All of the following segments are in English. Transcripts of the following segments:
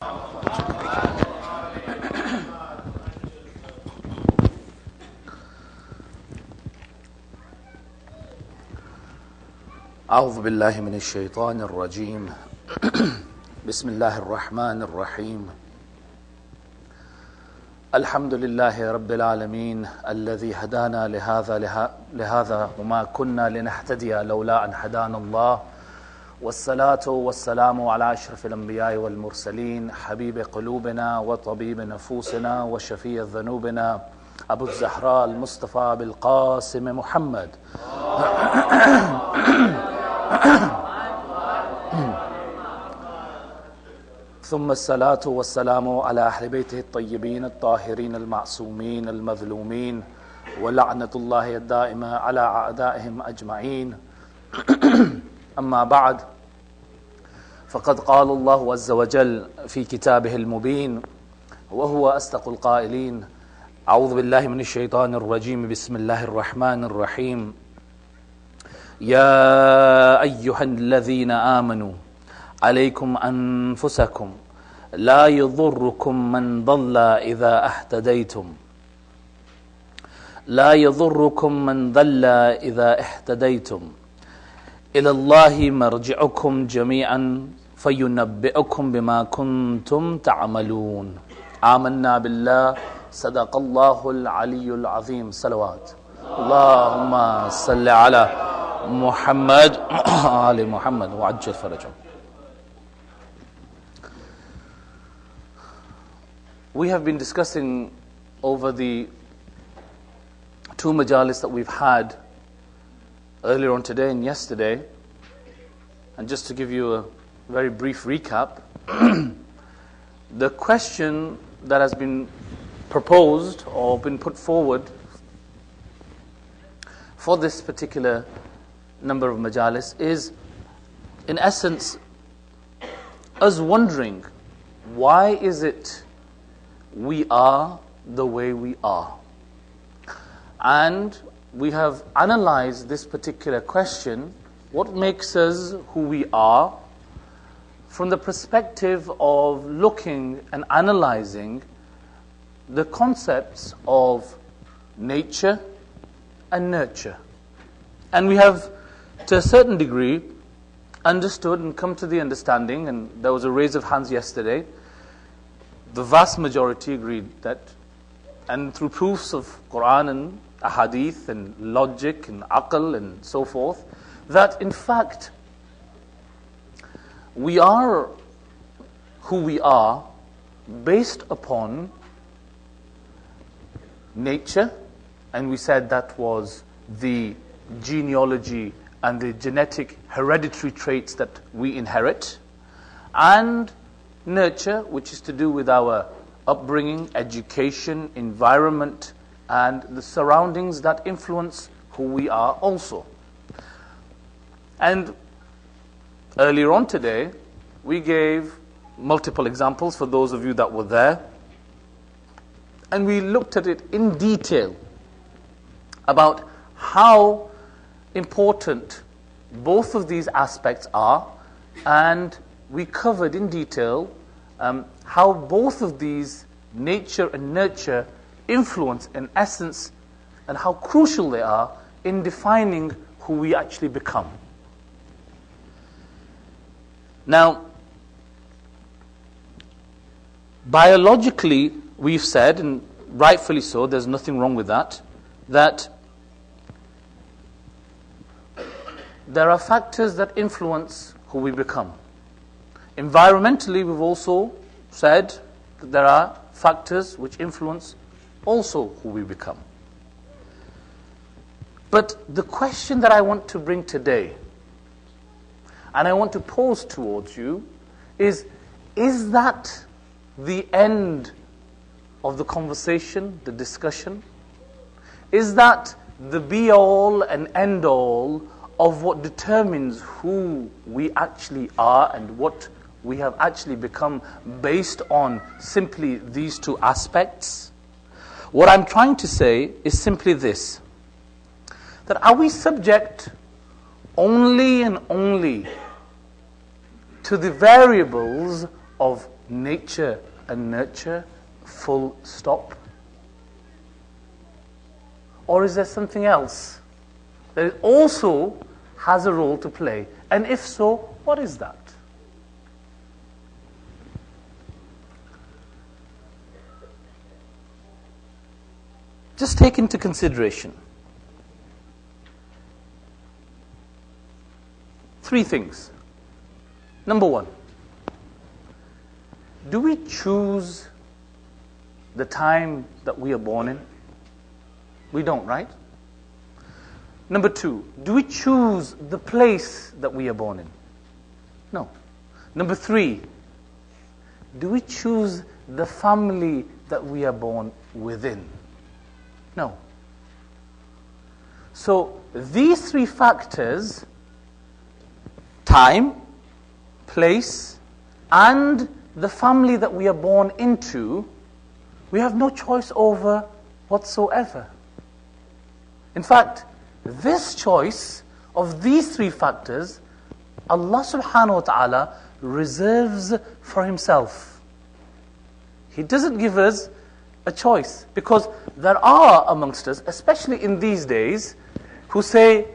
أعوذ بالله من الشيطان الرجيم بسم الله الرحمن الرحيم الحمد لله رب العالمين الذي هدانا لهذا وما كنا لنهتدي لولا أن هدانا الله والصلاة والسلام على أشرف الأنبياء والمرسلين حبيب قلوبنا وطبيب نفوسنا وشفيع ذنوبنا أبو الزهراء المصطفى بالقاسم محمد ثم الصلاة والسلام على أهل بيته الطيبين الطاهرين المعصومين المظلومين ولعنة الله الدائمة على أعدائهم أجمعين أما بعد فقد قال الله عز وجل في كتابه المبين وهو أصدق القائلين أعوذ بالله من الشيطان الرجيم بسم الله الرحمن الرحيم يا أيها الذين آمنوا عليكم أنفسكم لا يضركم من ضل إذا اهتديتم لا يضركم من ضل إذا اهتديتم إلى الله مرجعكم جميعا فينبئكم بما كنتم تعملون آمنا بالله صدق الله العلي العظيم صلوات اللهم صل على محمد آل محمد وعجل فرجهم. We have been discussing over the two majalis that we've had earlier on today and yesterday, and just to give you a very brief recap, the question that has been proposed or been put forward for this particular number of majalis is, in essence, us wondering, why is it we are the way we are? And we have analyzed this particular question, what makes us who we are, from the perspective of looking and analyzing the concepts of nature and nurture. And we have, to a certain degree, understood and come to the understanding, and there was a raise of hands yesterday, the vast majority agreed that, and through proofs of Quran and ahadith and logic and aql and so forth, that in fact we are who we are based upon nature, and we said that was the genealogy and the genetic hereditary traits that we inherit, and nurture, which is to do with our upbringing, education, environment, and the surroundings that influence who we are also. And earlier on today, we gave multiple examples for those of you that were there, and we looked at it in detail about how important both of these aspects are, and we covered in detail how both of these, nature and nurture, influence in essence, and how crucial they are in defining who we actually become. Now, biologically, we've said, and rightfully so, there's nothing wrong with that, that there are factors that influence who we become. Environmentally, we've also said that there are factors which influence also who we become. But the question that I want to bring today, and I want to pose towards you, is that the end of the conversation, the discussion? Is that the be-all and end-all of what determines who we actually are and what we have actually become based on simply these two aspects? What I'm trying to say is simply this, that are we subject only and only to the variables of nature and nurture, full stop? Or is there something else that it also has a role to play? And if so, what is that? Just take into consideration 3 things. Number 1, do we choose the time that we are born in? We don't, right? Number 2, do we choose the place that we are born in? No. Number 3, do we choose the family that we are born within? No. So these 3 factors, time, place, and the family that we are born into, we have no choice over whatsoever. In fact, this choice of these 3 factors, Allah subhanahu wa ta'ala reserves for Himself. He doesn't give us a choice, because there are amongst us, especially in these days, who say,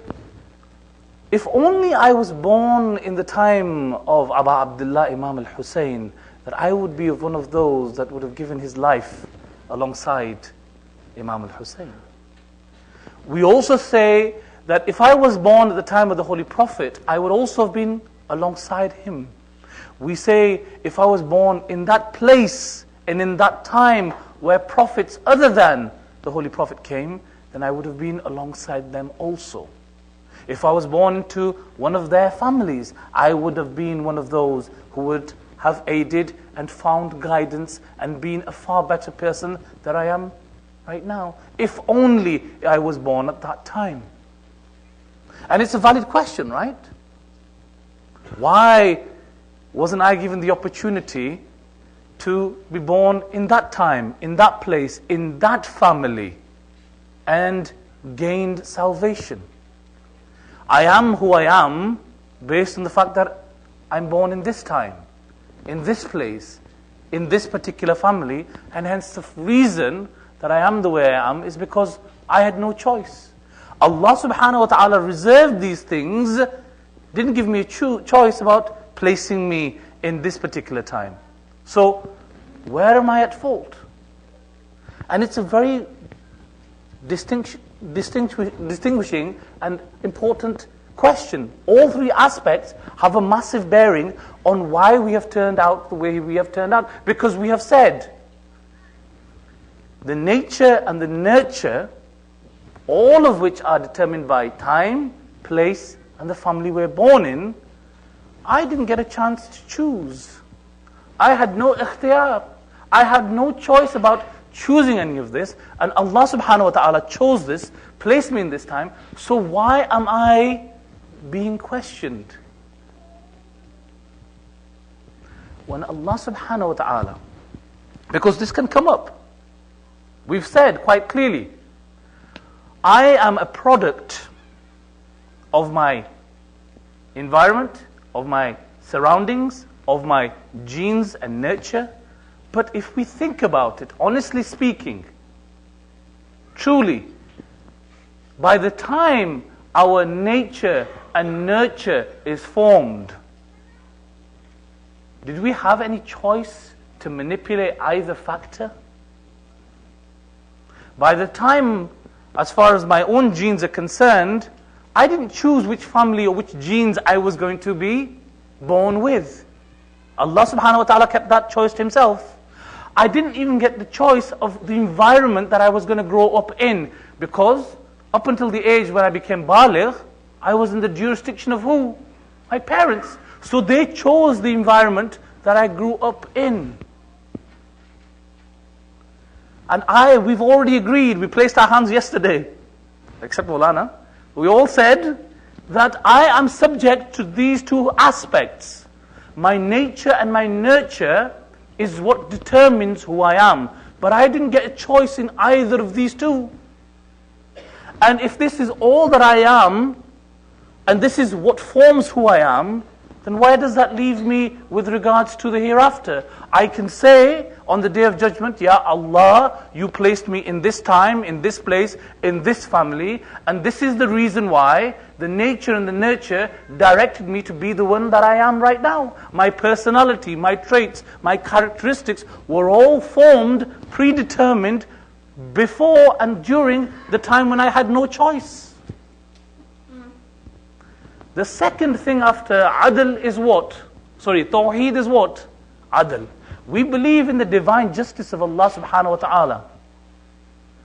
if only I was born in the time of Abu Abdullah Imam al-Hussein, that I would be one of those that would have given his life alongside Imam al-Hussein. We also say that if I was born at the time of the Holy Prophet, I would also have been alongside him. We say, if I was born in that place and in that time where prophets other than the Holy Prophet came, then I would have been alongside them also. If I was born into one of their families, I would have been one of those who would have aided and found guidance and been a far better person than I am right now. If only I was born at that time. And it's a valid question, right? Why wasn't I given the opportunity to be born in that time, in that place, in that family, and gained salvation? I am who I am based on the fact that I'm born in this time, in this place, in this particular family, and hence the reason that I am the way I am is because I had no choice. Allah subhanahu wa ta'ala reserved these things, didn't give me a choice about placing me in this particular time. So, where am I at fault? And it's a very distinguishing and important question. All 3 aspects have a massive bearing on why we have turned out the way we have turned out. Because we have said, the nature and the nurture, all of which are determined by time, place, and the family we're born in, I didn't get a chance to choose. I had no ikhtiyar. I had no choice about choosing any of this, and Allah subhanahu wa ta'ala chose this, placed me in this time, so why am I being questioned? When Allah subhanahu wa ta'ala, because this can come up, we've said quite clearly, I am a product of my environment, of my surroundings, of my genes and nurture. But if we think about it, honestly speaking, truly, by the time our nature and nurture is formed, did we have any choice to manipulate either factor? By the time, as far as my own genes are concerned, I didn't choose which family or which genes I was going to be born with. Allah subhanahu wa ta'ala kept that choice to Himself. I didn't even get the choice of the environment that I was going to grow up in, because up until the age when I became baligh, I was in the jurisdiction of who? My parents. So they chose the environment that I grew up in. And we've already agreed, we placed our hands yesterday, except Maulana, we all said that I am subject to these 2 aspects. My nature and my nurture is what determines who I am. But I didn't get a choice in either of these 2. And if this is all that I am, and this is what forms who I am then why does that leave me with regards to the hereafter? I can say on the Day of Judgment, Ya Allah, you placed me in this time, in this place, in this family, and this is the reason why the nature and the nurture directed me to be the one that I am right now. My personality, my traits, my characteristics were all formed, predetermined, before and during the time when I had no choice. The second thing after adl is what? Tawheed is what? Adl. We believe in the divine justice of Allah subhanahu wa ta'ala.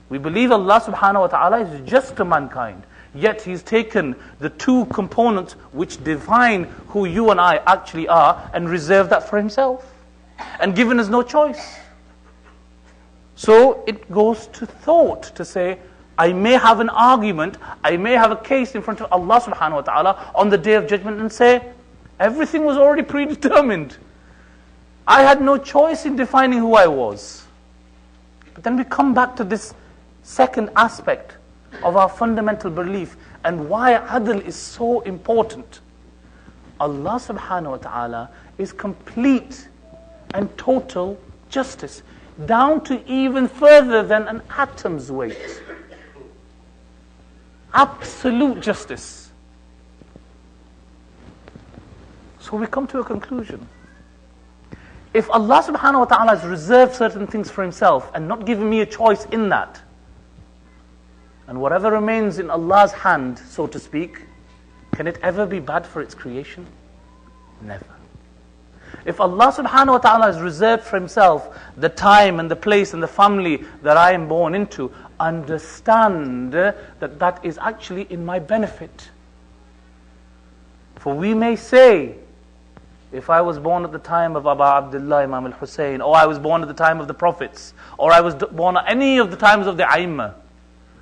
We believe Allah subhanahu wa ta'ala is just to mankind. Yet He's taken the two components which define who you and I actually are and reserved that for Himself. And given us no choice. So it goes to thought to say, I may have an argument, I may have a case in front of Allah subhanahu wa ta'ala on the Day of Judgment and say, everything was already predetermined. I had no choice in defining who I was. But then we come back to this second aspect of our fundamental belief and why adl is so important. Allah subhanahu wa ta'ala is complete and total justice, down to even further than an atom's weight. Absolute justice. So we come to a conclusion. If Allah subhanahu wa ta'ala has reserved certain things for Himself and not given me a choice in that, and whatever remains in Allah's hand, so to speak, can it ever be bad for its creation? Never. If Allah subhanahu wa ta'ala has reserved for Himself the time and the place and the family that I am born into, understand that that is actually in my benefit. For we may say, if I was born at the time of Aba Abdullah Imam al-Hussein, or I was born at the time of the Prophets, or I was born at any of the times of the A'immah,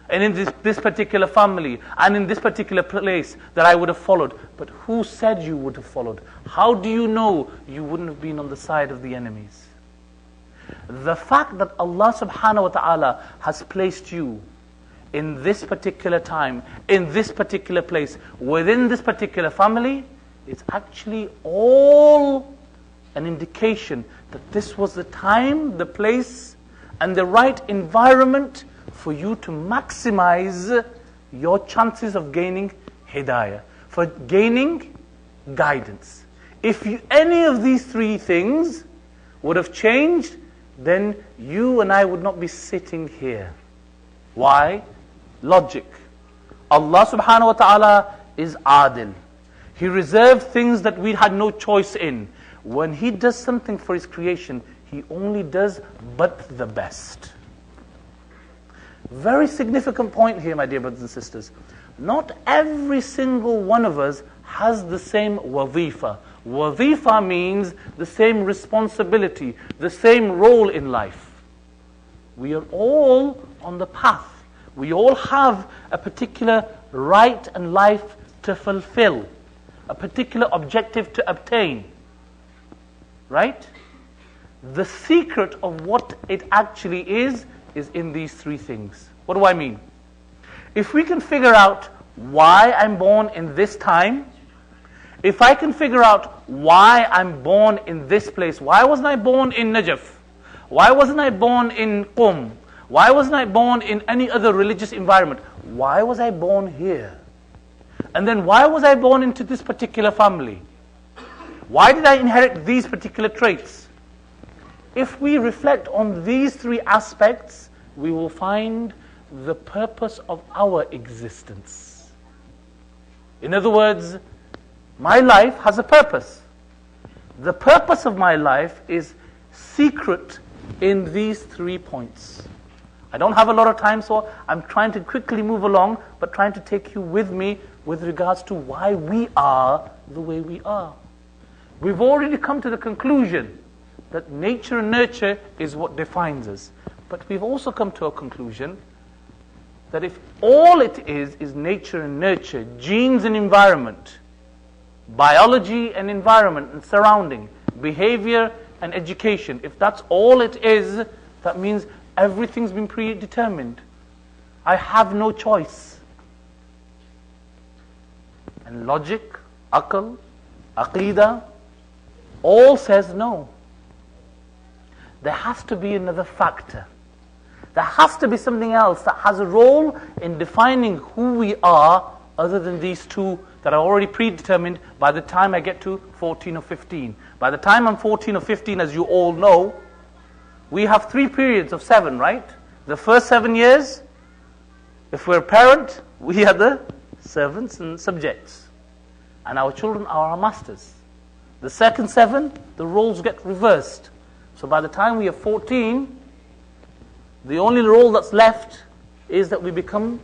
and in this particular family, and in this particular place, that I would have followed. But who said you would have followed? How do you know you wouldn't have been on the side of the enemies? The fact that Allah subhanahu wa ta'ala has placed you in this particular time, in this particular place, within this particular family, is actually all an indication that this was the time, the place, and the right environment for you to maximize your chances of gaining hidayah, for gaining guidance. If any of these three things would have changed, then you and I would not be sitting here. Why? Logic. Allah subhanahu wa ta'ala is adil. He reserved things that we had no choice in. When He does something for His creation, He only does but the best. Very significant point here, my dear brothers and sisters. Not every single one of us has the same wazifa. Wazifa means the same responsibility, the same role in life. We are all on the path. We all have a particular right and life to fulfill, a particular objective to obtain. Right? The secret of what it actually is in these three things. What do I mean? If we can figure out why I'm born in this time, if I can figure out why I'm born in this place, why wasn't I born in Najaf? Why wasn't I born in Qum? Why wasn't I born in any other religious environment? Why was I born here? And then why was I born into this particular family? Why did I inherit these particular traits? If we reflect on these three aspects, we will find the purpose of our existence. In other words, my life has a purpose. The purpose of my life is secret in these 3 points. I don't have a lot of time, so I'm trying to quickly move along, but trying to take you with me with regards to why we are the way we are. We've already come to the conclusion that nature and nurture is what defines us. But we've also come to a conclusion that if all it is nature and nurture, genes and environment, biology and environment and surrounding, behavior and education, if that's all it is, that means everything's been predetermined. I have no choice. And logic, aql, Aqidah, all says no. There has to be another factor. There has to be something else that has a role in defining who we are other than these two that are already predetermined by the time I get to 14 or 15. By the time I'm 14 or 15, as you all know, we have 3 periods of 7, right? The first 7 years, if we're a parent, we are the servants and subjects. And our children are our masters. The second 7, the roles get reversed. So by the time we are 14, the only role that's left is that we become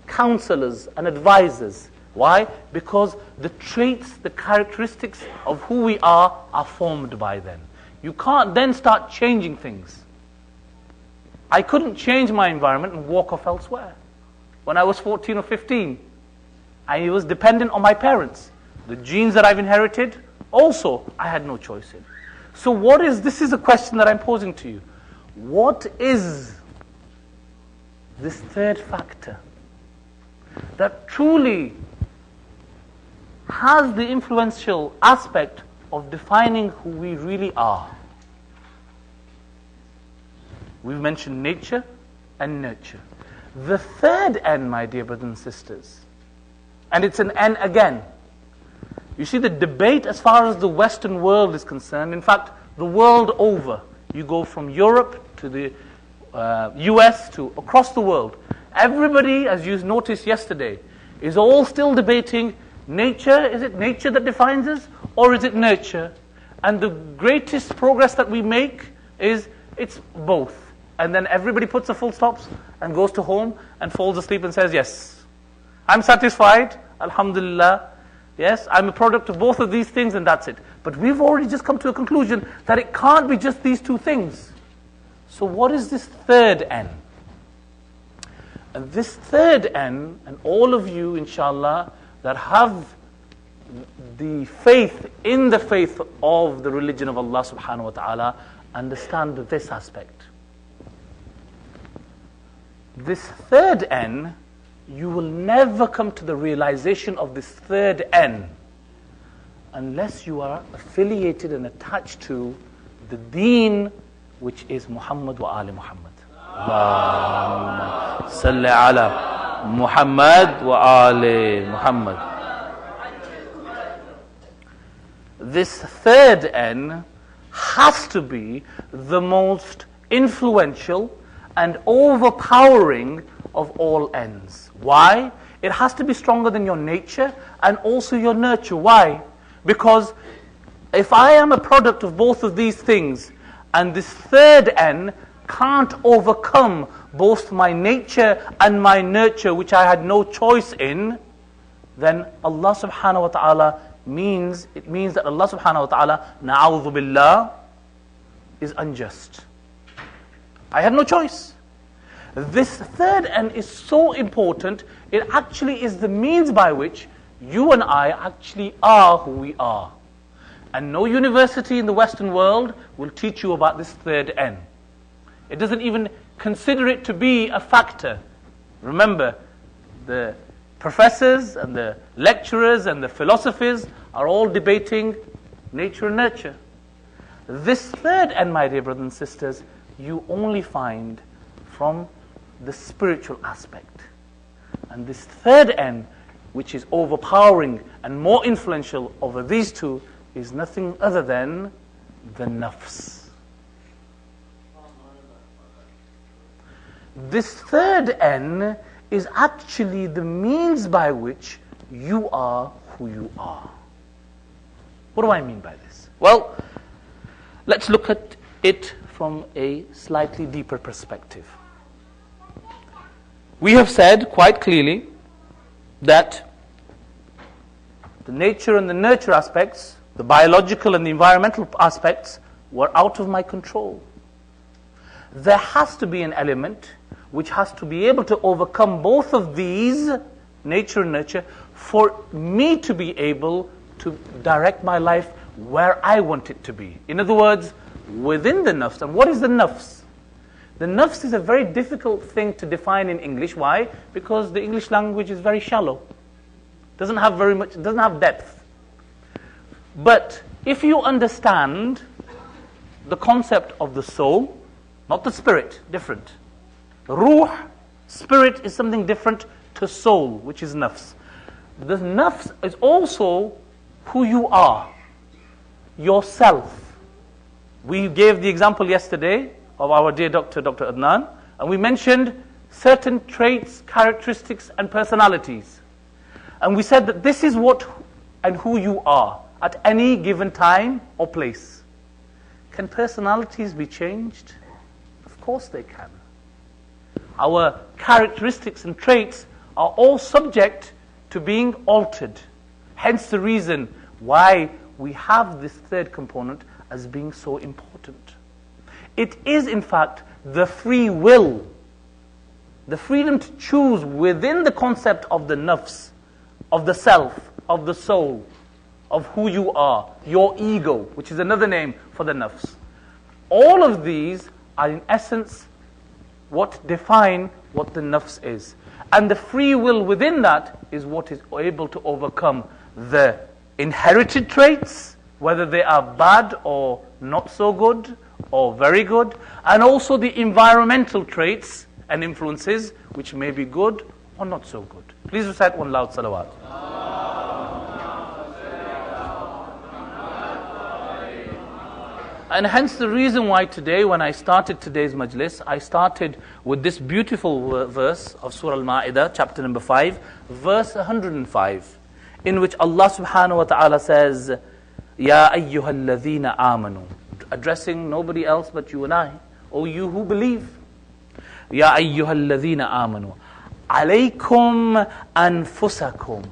counselors and advisors. Why? Because the traits, the characteristics of who we are formed by then. You can't then start changing things. I couldn't change my environment and walk off elsewhere. When I was 14 or 15, I was dependent on my parents. The genes that I've inherited, also, I had no choice in. So this is a question that I'm posing to you. What is this third factor that truly has the influential aspect of defining who we really are? We've mentioned nature and nurture. The third N, my dear brothers and sisters, and it's an N again. You see, the debate as far as the Western world is concerned, in fact, the world over, you go from Europe to the US to across the world, everybody, as you noticed yesterday, is all still debating nature. Is it nature that defines us, or is it nurture? And the greatest progress that we make is it's both. And then everybody puts a full stops and goes to home and falls asleep and says, yes, I'm satisfied, alhamdulillah. Yes, I'm a product of both of these things and that's it. But we've already just come to a conclusion that it can't be just these two things. So what is this third N? And this third N, and all of you, inshallah, that have the faith in the faith of the religion of Allah subhanahu wa ta'ala, understand this aspect. This third N, you will never come to the realization of this third N unless you are affiliated and attached to the deen, which is Muhammad wa Ali Muhammad. Allahumma salli ala Muhammad wa Ali Muhammad. This third N has to be the most influential and overpowering of all N's. Why? It has to be stronger than your nature and also your nurture. Why? Because if I am a product of both of these things, and this third N can't overcome both my nature and my nurture, which I had no choice in, then Allah subhanahu wa ta'ala means that Allah subhanahu wa ta'ala, na'udhu billah, is unjust. I had no choice. This third N is so important, it actually is the means by which you and I actually are who we are. And no university in the Western world will teach you about this third N. It doesn't even consider it to be a factor. Remember, the professors and the lecturers and the philosophers are all debating nature and nurture. This third N, my dear brothers and sisters, you only find from the spiritual aspect. And this third N, which is overpowering and more influential over these two, is nothing other than the nafs. This third N is actually the means by which you are who you are. What do I mean by this? Well, let's look at it from a slightly deeper perspective. We have said quite clearly that the nature and the nurture aspects, the biological and the environmental aspects, were out of my control. There has to be an element which has to be able to overcome both of these, nature and nurture, for me to be able to direct my life where I want it to be. In other words, within the nafs. And what is the nafs? The nafs is a very difficult thing to define in English. Why? Because the English language is very shallow. Doesn't have very much, doesn't have depth. But if you understand the concept of the soul, not the spirit, different. Ruh, spirit, is something different to soul, which is nafs. The nafs is also who you are, yourself. We gave the example yesterday of our dear Dr. Adnan, and we mentioned certain traits, characteristics, and personalities. And we said that this is what and who you are at any given time or place. Can personalities be changed? Of course they can. Our characteristics and traits are all subject to being altered. Hence the reason why we have this third component as being so important. It is, in fact, the free will, the freedom to choose within the concept of the nafs, of the self, of the soul, of who you are, your ego, which is another name for the nafs. All of these are in essence what define what the nafs is. And the free will within that is what is able to overcome the inherited traits, whether they are bad or not so good, or very good, and also the environmental traits and influences, which may be good or not so good. Please recite one loud salawat. And hence the reason why today, when I started today's majlis, I started with this beautiful verse of Surah Al-Ma'idah, chapter number 5, verse 105, in which Allah subhanahu wa ta'ala says, Ya ayyuhal ladhina amanu, addressing nobody else but you and I, O you who believe. Ya ayyuhal ladhina amanu, alaykum anfusakum.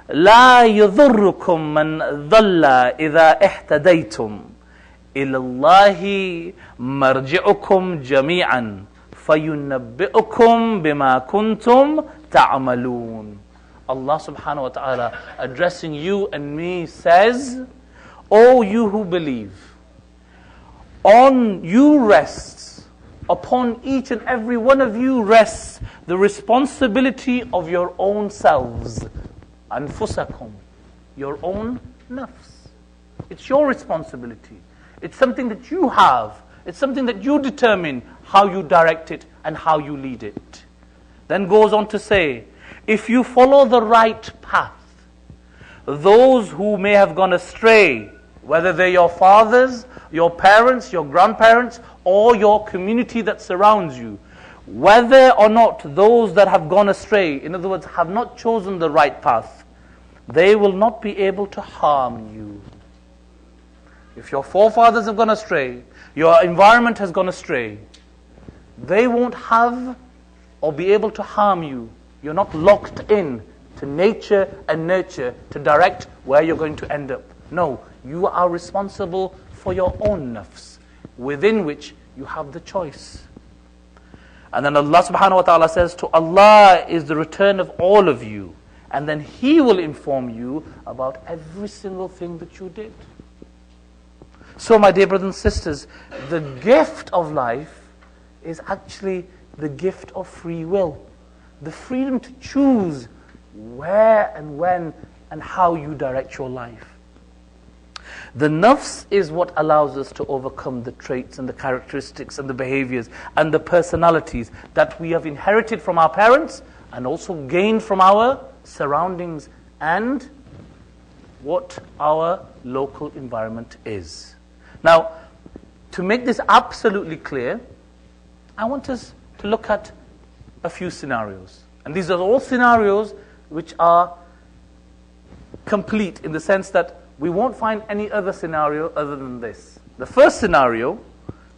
لا يضركم من ضل إذا اهتديتم إلى الله مرجعكم جميعا فينبئكم بما كنتم تعملون. Allah subhanahu wa ta'ala addressing you and me says, O you who believe, on you rests, upon each and every one of you rests the responsibility of your own selves. Anfusakum, your own nafs. It's your responsibility. It's something that you have. It's something that you determine how you direct it and how you lead it. Then goes on to say, if you follow the right path, those who may have gone astray, whether they're your fathers, your parents, your grandparents, or your community that surrounds you, whether or not those that have gone astray, in other words, have not chosen the right path, they will not be able to harm you. If your forefathers have gone astray, your environment has gone astray, they won't have or be able to harm you. You're not locked in to nature and nurture to direct where you're going to end up. No, you are responsible for your own nafs, within which you have the choice. And then Allah subhanahu wa ta'ala says, to Allah is the return of all of you. And then He will inform you about every single thing that you did. So my dear brothers and sisters, the gift of life is actually the gift of free will. The freedom to choose where and when and how you direct your life. The nafs is what allows us to overcome the traits and the characteristics and the behaviors and the personalities that we have inherited from our parents and also gained from our surroundings and what our local environment is. Now, to make this absolutely clear, I want us to look at a few scenarios. And these are all scenarios which are complete in the sense that we won't find any other scenario other than this. The first scenario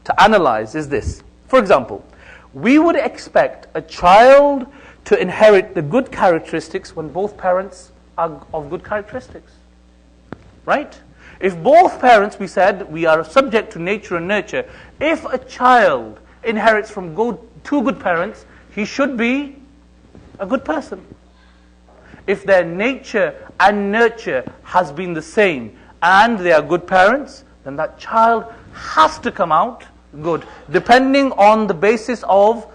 to analyze is this. For example, we would expect a child to inherit the good characteristics when both parents are of good characteristics. Right? If both parents, we said, we are subject to nature and nurture. If a child inherits from two good parents, he should be a good person. If their nature and nurture has been the same and they are good parents, then that child has to come out good, depending on the basis of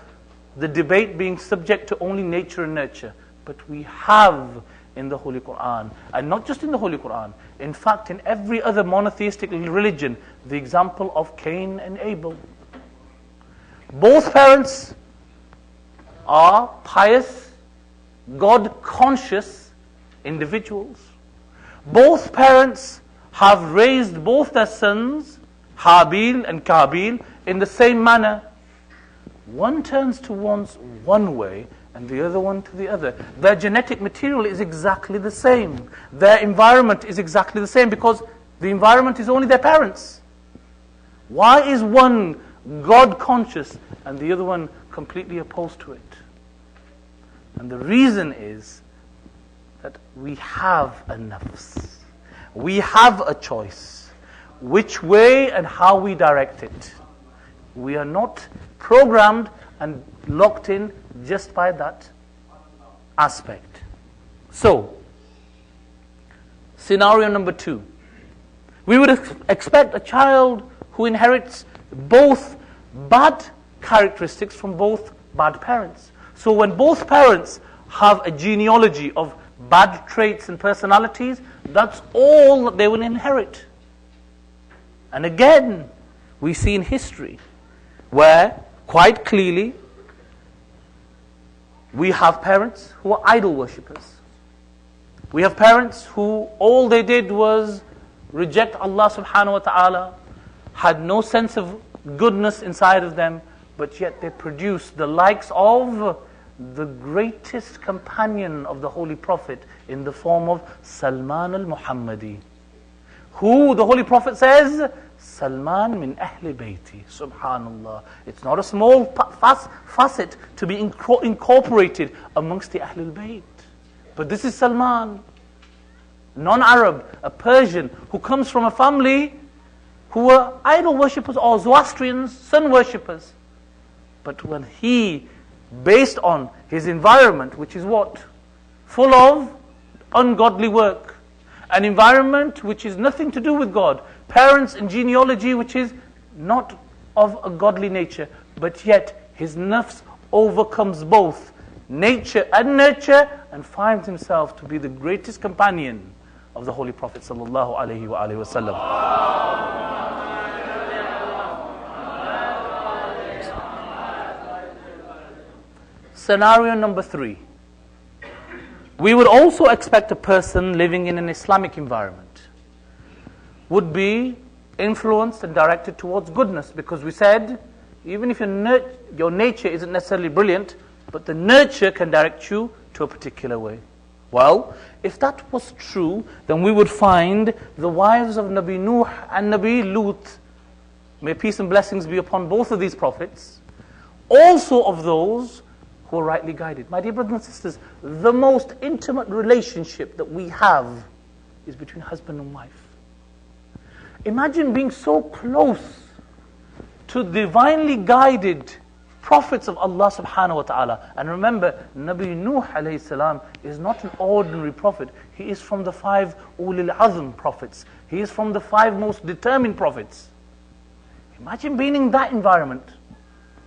the debate being subject to only nature and nurture. But we have in the Holy Quran. And not just in the Holy Quran. In fact, in every other monotheistic religion, the example of Cain and Abel. Both parents are pious, God-conscious individuals. Both parents have raised both their sons, Habil and Kabil, in the same manner. One turns towards one way and the other one to the other. Their genetic material is exactly the same. Their environment is exactly the same because the environment is only their parents. Why is one God-conscious and the other one completely opposed to it? And the reason is that we have a nafs. We have a choice. Which way and how we direct it. We are not programmed and locked in just by that aspect. So, scenario number 2. We would expect a child who inherits both bad characteristics from both bad parents. So when both parents have a genealogy of bad traits and personalities, that's all that they will inherit. And again, we see in history where quite clearly we have parents who are idol worshippers. We have parents who all they did was reject Allah subhanahu wa ta'ala, had no sense of goodness inside of them, but yet they produced the likes of the greatest companion of the Holy Prophet in the form of Salman al-Muhammadi, who the Holy Prophet says, Salman min ahli bayti. Subhanallah. It's not a small facet to be incorporated amongst the Ahlul Bayt. But this is Salman, non-Arab, a Persian, who comes from a family who were idol worshippers or Zoroastrians, sun worshippers. But when he, based on his environment, which is what? Full of ungodly work. An environment which is nothing to do with God. Parents and genealogy which is not of a godly nature. But yet his nafs overcomes both nature and nurture and finds himself to be the greatest companion of the Holy Prophet sallallahu alaihi wasallam. Scenario number 3. We would also expect a person living in an Islamic environment would be influenced and directed towards goodness, because we said, even if your nature isn't necessarily brilliant, but the nurture can direct you to a particular way. Well, if that was true, then we would find the wives of Nabi Nuh and Nabi Lut, may peace and blessings be upon both of these prophets, also of those who are rightly guided. My dear brothers and sisters, the most intimate relationship that we have is between husband and wife. Imagine being so close to divinely guided prophets of Allah subhanahu wa ta'ala. And remember, Nabi Nuh alayhi salam is not an ordinary prophet. He is from the 5 ulil azm prophets. He is from the 5 most determined prophets. Imagine being in that environment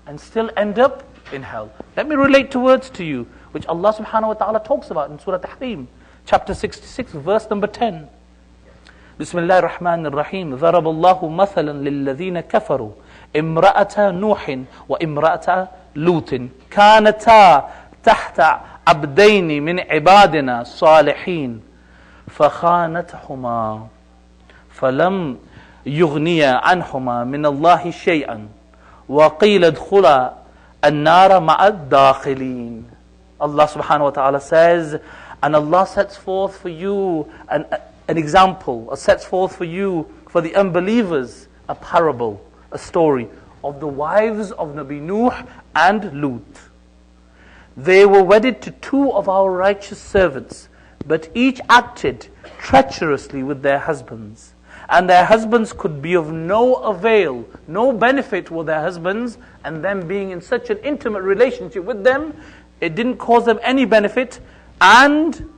and still end up in hell. Let me relate 2 words to you, which Allah subhanahu wa ta'ala talks about in Surah Tahrim, chapter 66, verse number 10. Bismillah ar-Rahman ar-Rahim. ضرب الله مثلا للذين كفروا امرأة نوح وامرأة لوط كانتا تحت عبدين من عبادنا صالحين فخانتهما فلم يغنيا عنهما من الله شيئا وقيل ادخلا النار مع الداخلين. Allah subhanahu wa ta'ala says, and Allah sets forth for you an example, or sets forth for you, for the unbelievers, a parable, a story of the wives of Nabi Nuh and Lut. They were wedded to 2 of our righteous servants, but each acted treacherously with their husbands. And their husbands could be of no avail, no benefit with their husbands, and them being in such an intimate relationship with them, it didn't cause them any benefit, and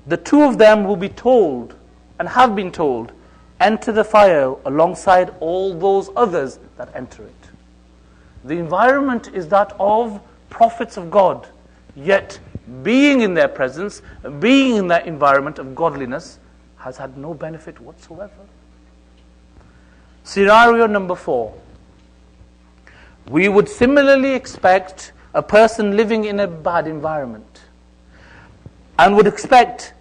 the 2 of them will be told, and have been told, enter the fire alongside all those others that enter it. The environment is that of prophets of God, yet being in their presence, being in that environment of godliness, has had no benefit whatsoever. Scenario number 4. We would similarly expect a person living in a bad environment, and would expect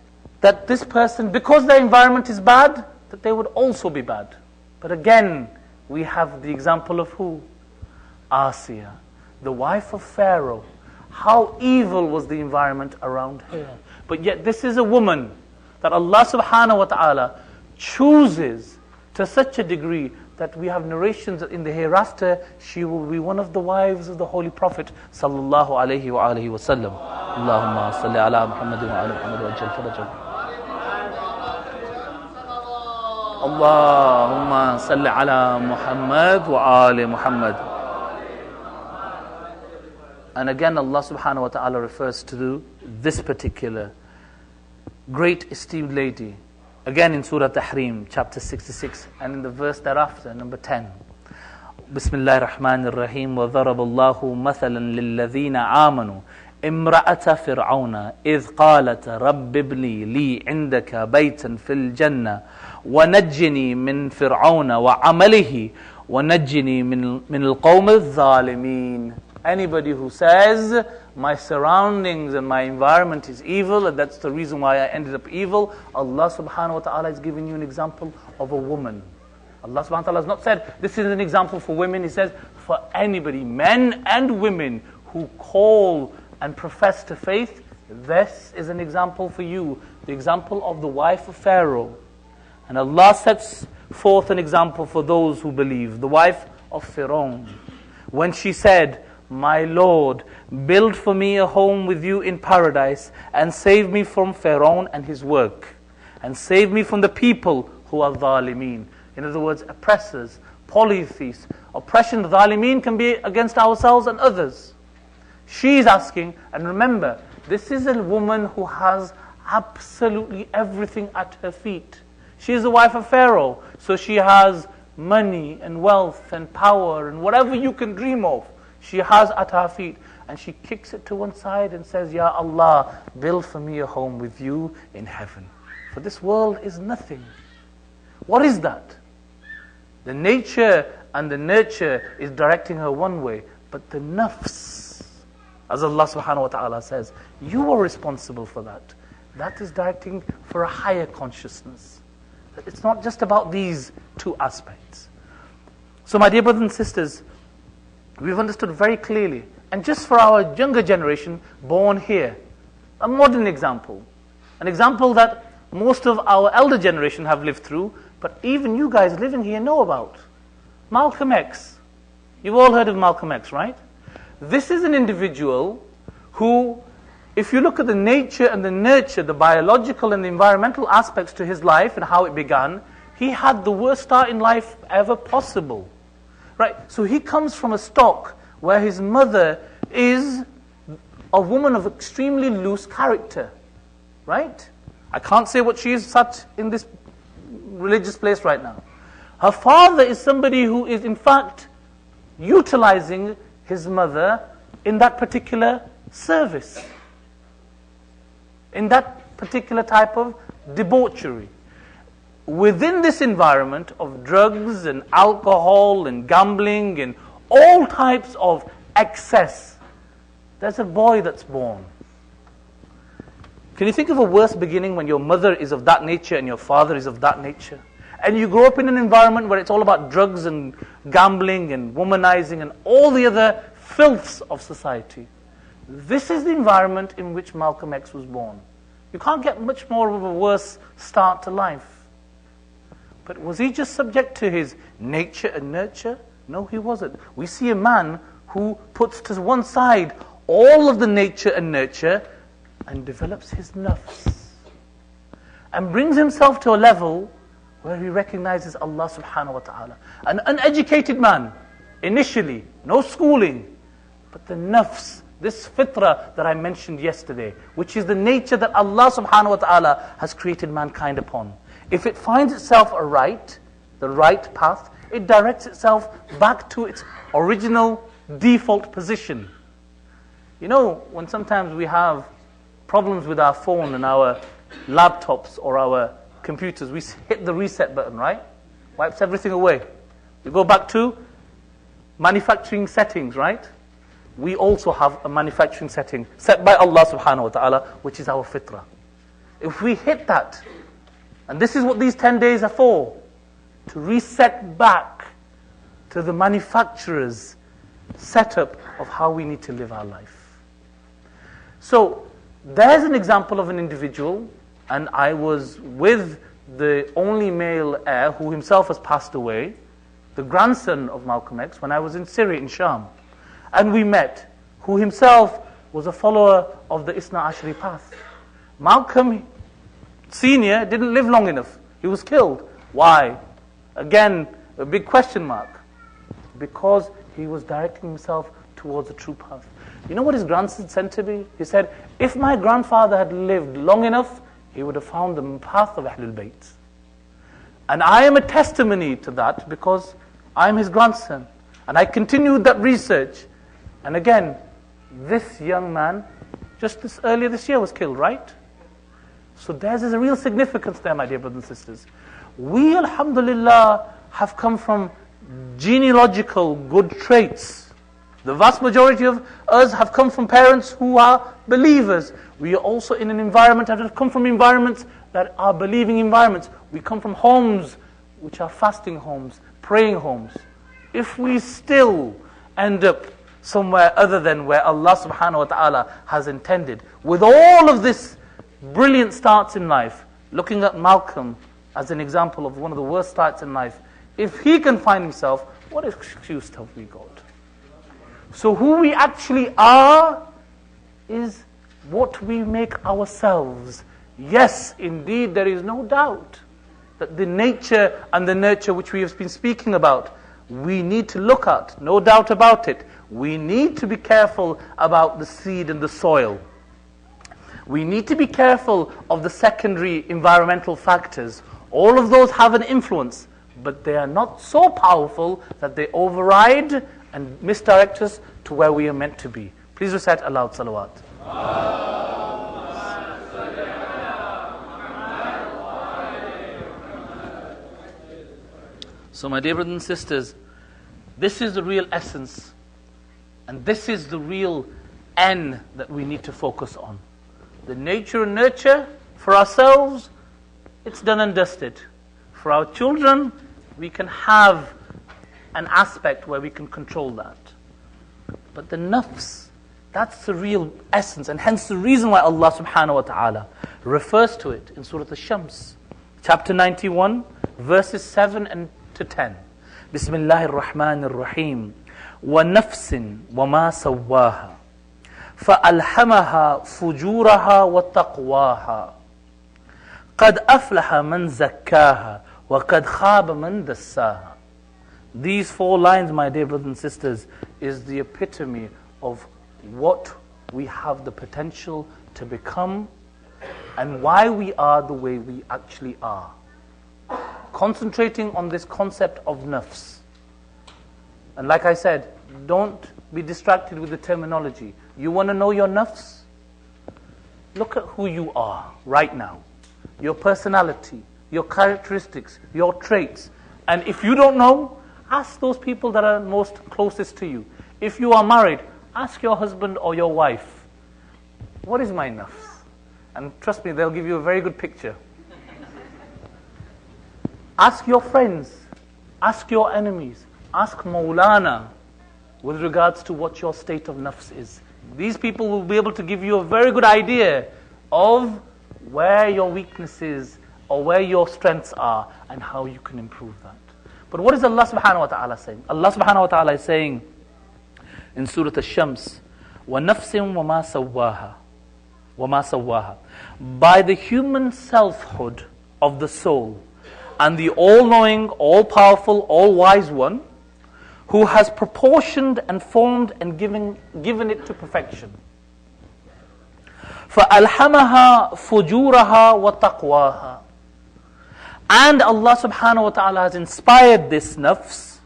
that this person, because their environment is bad, that they would also be bad. But again, we have the example of who? Asiya, the wife of Pharaoh. How evil was the environment around her. But yet this is a woman that Allah subhanahu wa ta'ala chooses to such a degree that we have narrations that in the hereafter she will be one of the wives of the Holy Prophet sallallahu alayhi wa alihi wa sallam. Allahumma salli ala Muhammad wa ala Muhammad wa ajal farajal. Allahumma salli ala Muhammad wa ali Muhammad. And again Allah subhanahu wa ta'ala refers to this particular great esteemed lady. Again in Surah Tahrim, chapter 66, and in the verse thereafter, number 10. Bismillahir Rahmanir Rahim. وَضَرَبَ اللَّهُ مَثَلًا لِلَّذِينَ آمَنُوا امرأة فرعون إذ قالت رب ابني لي عندك بيتا في الجنة ونجني من فرعون وعمله ونجني من القوم الظالمين. Anybody who says, my surroundings and my environment is evil, and that's the reason why I ended up evil, Allah subhanahu wa ta'ala is giving you an example of a woman. Allah subhanahu wa ta'ala has not said, this is an example for women. He says, for anybody, men and women who call and profess to faith, this is an example for you. The example of the wife of Pharaoh. And Allah sets forth an example for those who believe. The wife of Pharaoh. When she said, my Lord, build for me a home with you in paradise and save me from Pharaoh and his work. And save me from the people who are dhalimeen. In other words, oppressors, polytheists. Oppression, dhalimeen can be against ourselves and others. She's asking, and remember, this is a woman who has absolutely everything at her feet. She is the wife of Pharaoh, so she has money and wealth and power and whatever you can dream of. She has at her feet, and she kicks it to one side and says, Ya Allah, build for me a home with you in heaven. For this world is nothing. What is that? The nature and the nurture is directing her one way, but the nafs, as Allah subhanahu wa ta'ala says, you are responsible for that. That is directing for a higher consciousness. It's not just about these two aspects. So my dear brothers and sisters, we've understood very clearly, and just for our younger generation born here, a modern example, an example that most of our elder generation have lived through, but even you guys living here know about. Malcolm X. You've all heard of Malcolm X, right? This is an individual who, if you look at the nature and the nurture, the biological and the environmental aspects to his life and how it began, he had the worst start in life ever possible. Right, so he comes from a stock where his mother is a woman of extremely loose character. Right? I can't say what she is sat in this religious place right now. Her father is somebody who is in fact utilizing his mother in that particular service. In that particular type of debauchery. Within this environment of drugs and alcohol and gambling and all types of excess, there's a boy that's born. Can you think of a worse beginning when your mother is of that nature and your father is of that nature? And you grow up in an environment where it's all about drugs and gambling and womanizing and all the other filths of society. This is the environment in which Malcolm X was born. You can't get much more of a worse start to life. But was he just subject to his nature and nurture? No, he wasn't. We see a man who puts to one side all of the nature and nurture and develops his nafs. And brings himself to a level where he recognizes Allah subhanahu wa ta'ala. An uneducated man, initially, no schooling, but the nafs, this fitrah that I mentioned yesterday, which is the nature that Allah subhanahu wa ta'ala has created mankind upon. If it finds itself aright, the right path, it directs itself back to its original default position. You know, when sometimes we have problems with our phone and our laptops or our computers, we hit the reset button, right? Wipes everything away. We go back to manufacturing settings, right? We also have a manufacturing setting set by Allah subhanahu wa ta'ala, which is our fitrah. If we hit that, and this is what these 10 days are for, to reset back to the manufacturer's setup of how we need to live our life. So, there's an example of an individual, and I was with the only male heir who himself has passed away, the grandson of Malcolm X, when I was in Syria, in Sham. And we met, who himself was a follower of the Isna Ashri path. Malcolm Sr. didn't live long enough. He was killed. Why? Again, a big question mark. Because he was directing himself towards the true path. You know what his grandson said to me? He said, if my grandfather had lived long enough, he would have found the path of Ahlul Bayt. And I am a testimony to that because I am his grandson. And I continued that research. And again, this young man, just earlier this year, was killed, right? So there's a real significance there, my dear brothers and sisters. We, alhamdulillah, have come from genealogical good traits. The vast majority of us have come from parents who are believers. We are also in an environment that have come from environments that are believing environments. We come from homes which are fasting homes, praying homes. If we still end up somewhere other than where Allah subhanahu wa ta'ala has intended, with all of this brilliant starts in life, looking at Malcolm as an example of one of the worst starts in life, if he can find himself, what excuse have we got? So who we actually are is what we make ourselves. Yes, indeed, there is no doubt that the nature and the nurture which we have been speaking about, we need to look at, no doubt about it. We need to be careful about the seed and the soil. We need to be careful of the secondary environmental factors. All of those have an influence, but they are not so powerful that they override and misdirect us to where we are meant to be. Please recite aloud salawat. So my dear brothers and sisters, this is the real essence, and this is the real N that we need to focus on. The nature and nurture for ourselves, it's done and dusted. For our children, we can have an aspect where we can control that. But the nafs, that's the real essence, and hence the reason why Allah subhanahu wa ta'ala refers to it in Surah Al-Shams, chapter 91, verses 7 and to 10. Bismillahir Rahmanir Rahim. وَنَفْسٍ وَمَا سَوَّاهَا فَأَلْهَمَهَا فُجُورَهَا وَتَقْوَاهَا قَدْ أَفْلَحَ مَنْ زَكَّاهَا وَقَدْ خَابَ مَنْ دَسَّاهَا. These 4 lines, my dear brothers and sisters, is the epitome of what we have the potential to become and why we are the way we actually are. Concentrating on this concept of nafs. And like I said, don't be distracted with the terminology. You want to know your nafs? Look at who you are right now. Your personality, your characteristics, your traits. And if you don't know, ask those people that are most closest to you. If you are married, ask your husband or your wife, what is my nafs? And trust me, they'll give you a very good picture. Ask your friends, ask your enemies, ask Maulana with regards to what your state of nafs is. These people will be able to give you a very good idea of where your weaknesses or where your strengths are and how you can improve that. But what is Allah subhanahu wa ta'ala saying? Allah subhanahu wa ta'ala is saying in Surah Al-Shams, وَنَفْسٍ وَمَا سَوَّاهَا. By the human selfhood of the soul and the all-knowing, all-powerful, all-wise one who has proportioned and formed and given it to perfection. فَأَلْهَمَهَا فُجُورَهَا وَتَقْوَاهَا. And Allah subhanahu wa ta'ala has inspired this nafs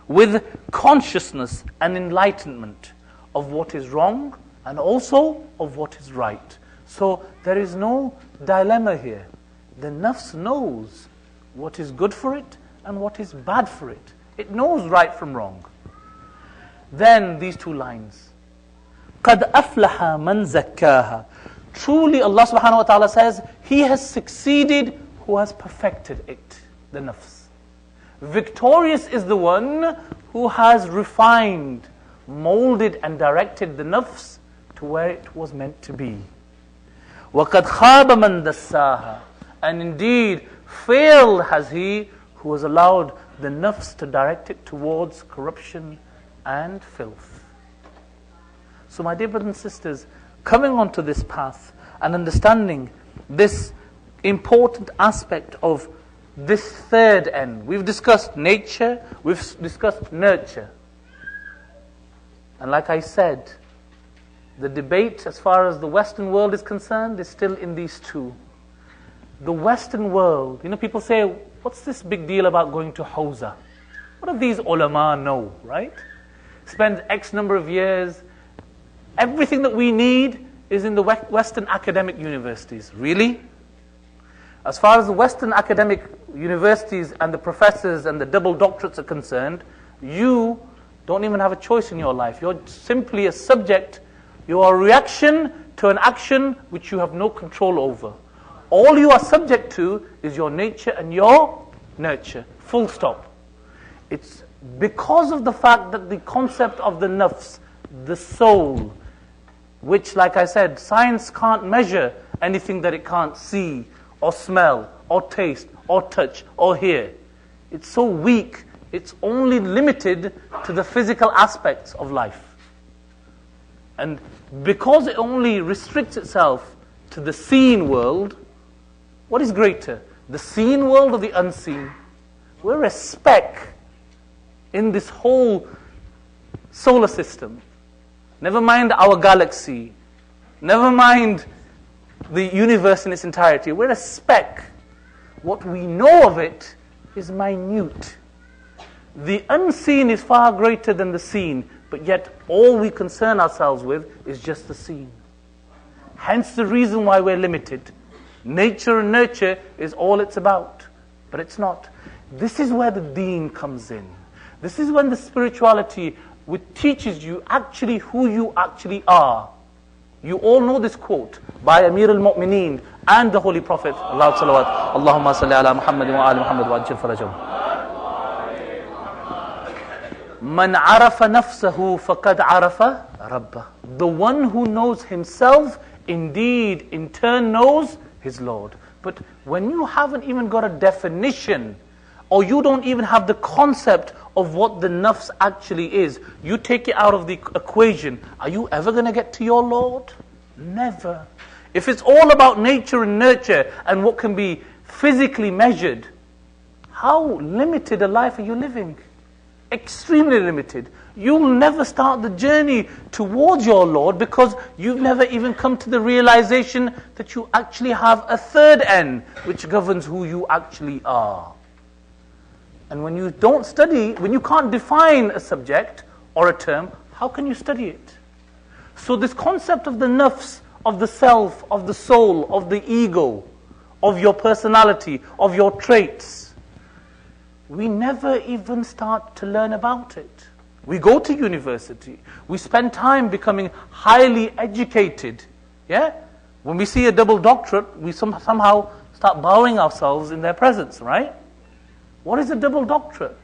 with consciousness and enlightenment of what is wrong and also of what is right. So there is no dilemma here. The nafs knows what is good for it and what is bad for it. It knows right from wrong. Then these two lines. قَدْ أَفْلَحَ مَنْ زَكَّاهَا. Truly Allah subhanahu wa ta'ala says, He has succeeded who has perfected it, the nafs. Victorious is the one who has refined, molded and directed the nafs to where it was meant to be. وَقَدْ خَابَ مَنْ دَسَّاهَا. And indeed, failed has he who has allowed the nafs to direct it towards corruption and filth. So my dear brothers and sisters, coming onto this path and understanding this important aspect of this third end. We've discussed nature, we've discussed nurture. And like I said, the debate as far as the Western world is concerned is still in these two. The Western world, people say, what's this big deal about going to Hawza? What do these ulama know, right? Spend X number of years. Everything that we need is in the Western academic universities. Really? As far as the Western academic universities and the professors and the double doctorates are concerned, you don't even have a choice in your life. You're simply a subject. You are a reaction to an action which you have no control over. All you are subject to is your nature and your nurture. Full stop. It's because of the fact that the concept of the nafs, the soul, which, like I said, science can't measure anything that it can't see, or smell, or taste, or touch, or hear. It's so weak, it's only limited to the physical aspects of life. And because it only restricts itself to the seen world, what is greater? The seen world or the unseen? We're a speck in this whole solar system. Never mind our galaxy. Never mind the universe in its entirety. We're a speck. What we know of it is minute. The unseen is far greater than the seen, but yet all we concern ourselves with is just the seen. Hence the reason why we're limited. Nature and nurture is all it's about, but it's not. This is where the deen comes in. This is when the spirituality which teaches you actually who you actually are. You all know this quote by Amir al-Mu'mineen and the Holy Prophet. Allah salawat. Allahumma salli ala Muhammad wa ali Muhammad wa ajil farajahum. Man arafa nafsahu faqad arafa rabbah. The one who knows himself, indeed, in turn knows his Lord. But when you haven't even got a definition, or you don't even have the concept of what the nafs actually is, you take it out of the equation, are you ever going to get to your Lord? Never. If it's all about nature and nurture and what can be physically measured, how limited a life are you living? Extremely limited. You'll never start the journey towards your Lord because you've never even come to the realization that you actually have a third end which governs who you actually are. And when you don't study, when you can't define a subject or a term, how can you study it? So this concept of the nafs, of the self, of the soul, of the ego, of your personality, of your traits, we never even start to learn about it. We go to university. We spend time becoming highly educated. Yeah? When we see a double doctorate, we somehow start bowing ourselves in their presence, right? What is a double doctorate?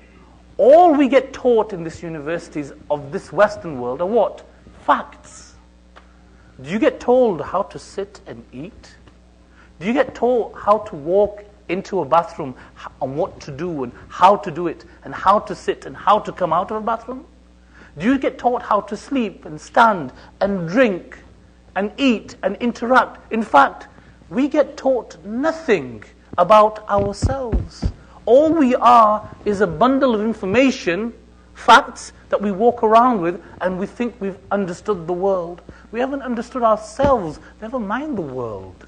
All we get taught in these universities of this Western world are what? Facts. Do you get told how to sit and eat? Do you get told how to walk into a bathroom and what to do and how to do it and how to sit and how to come out of a bathroom? Do you get taught how to sleep and stand and drink and eat and interact? In fact, we get taught nothing about ourselves. All we are is a bundle of information, facts that we walk around with and we think we've understood the world. We haven't understood ourselves, never mind the world.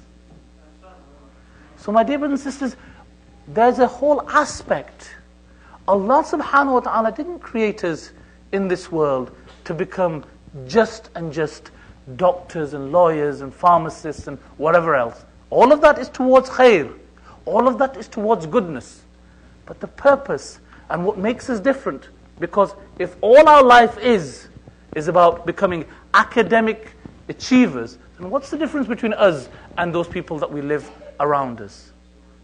So my dear brothers and sisters, there's a whole aspect. Allah subhanahu wa ta'ala didn't create us in this world to become just doctors and lawyers and pharmacists and whatever else. All of that is towards khair. All of that is towards goodness. But the purpose and what makes us different, because if all our life is about becoming academic achievers, then what's the difference between us and those people that we live around us?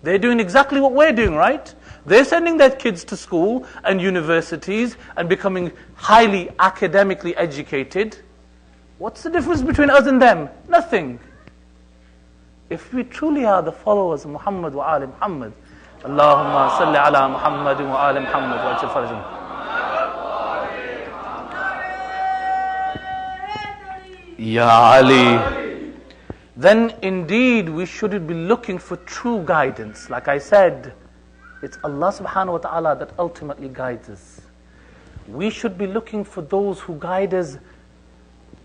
They're doing exactly what we're doing, right? They're sending their kids to school and universities and becoming highly academically educated. What's the difference between us and them? Nothing. If we truly are the followers of Muhammad wa ali Muhammad, Allahumma salli ala Muhammad wa ali Muhammad wa ajil farajahum. Ya Ali. Then indeed we should be looking for true guidance. Like I said, it's Allah subhanahu wa ta'ala that ultimately guides us. We should be looking for those who guide us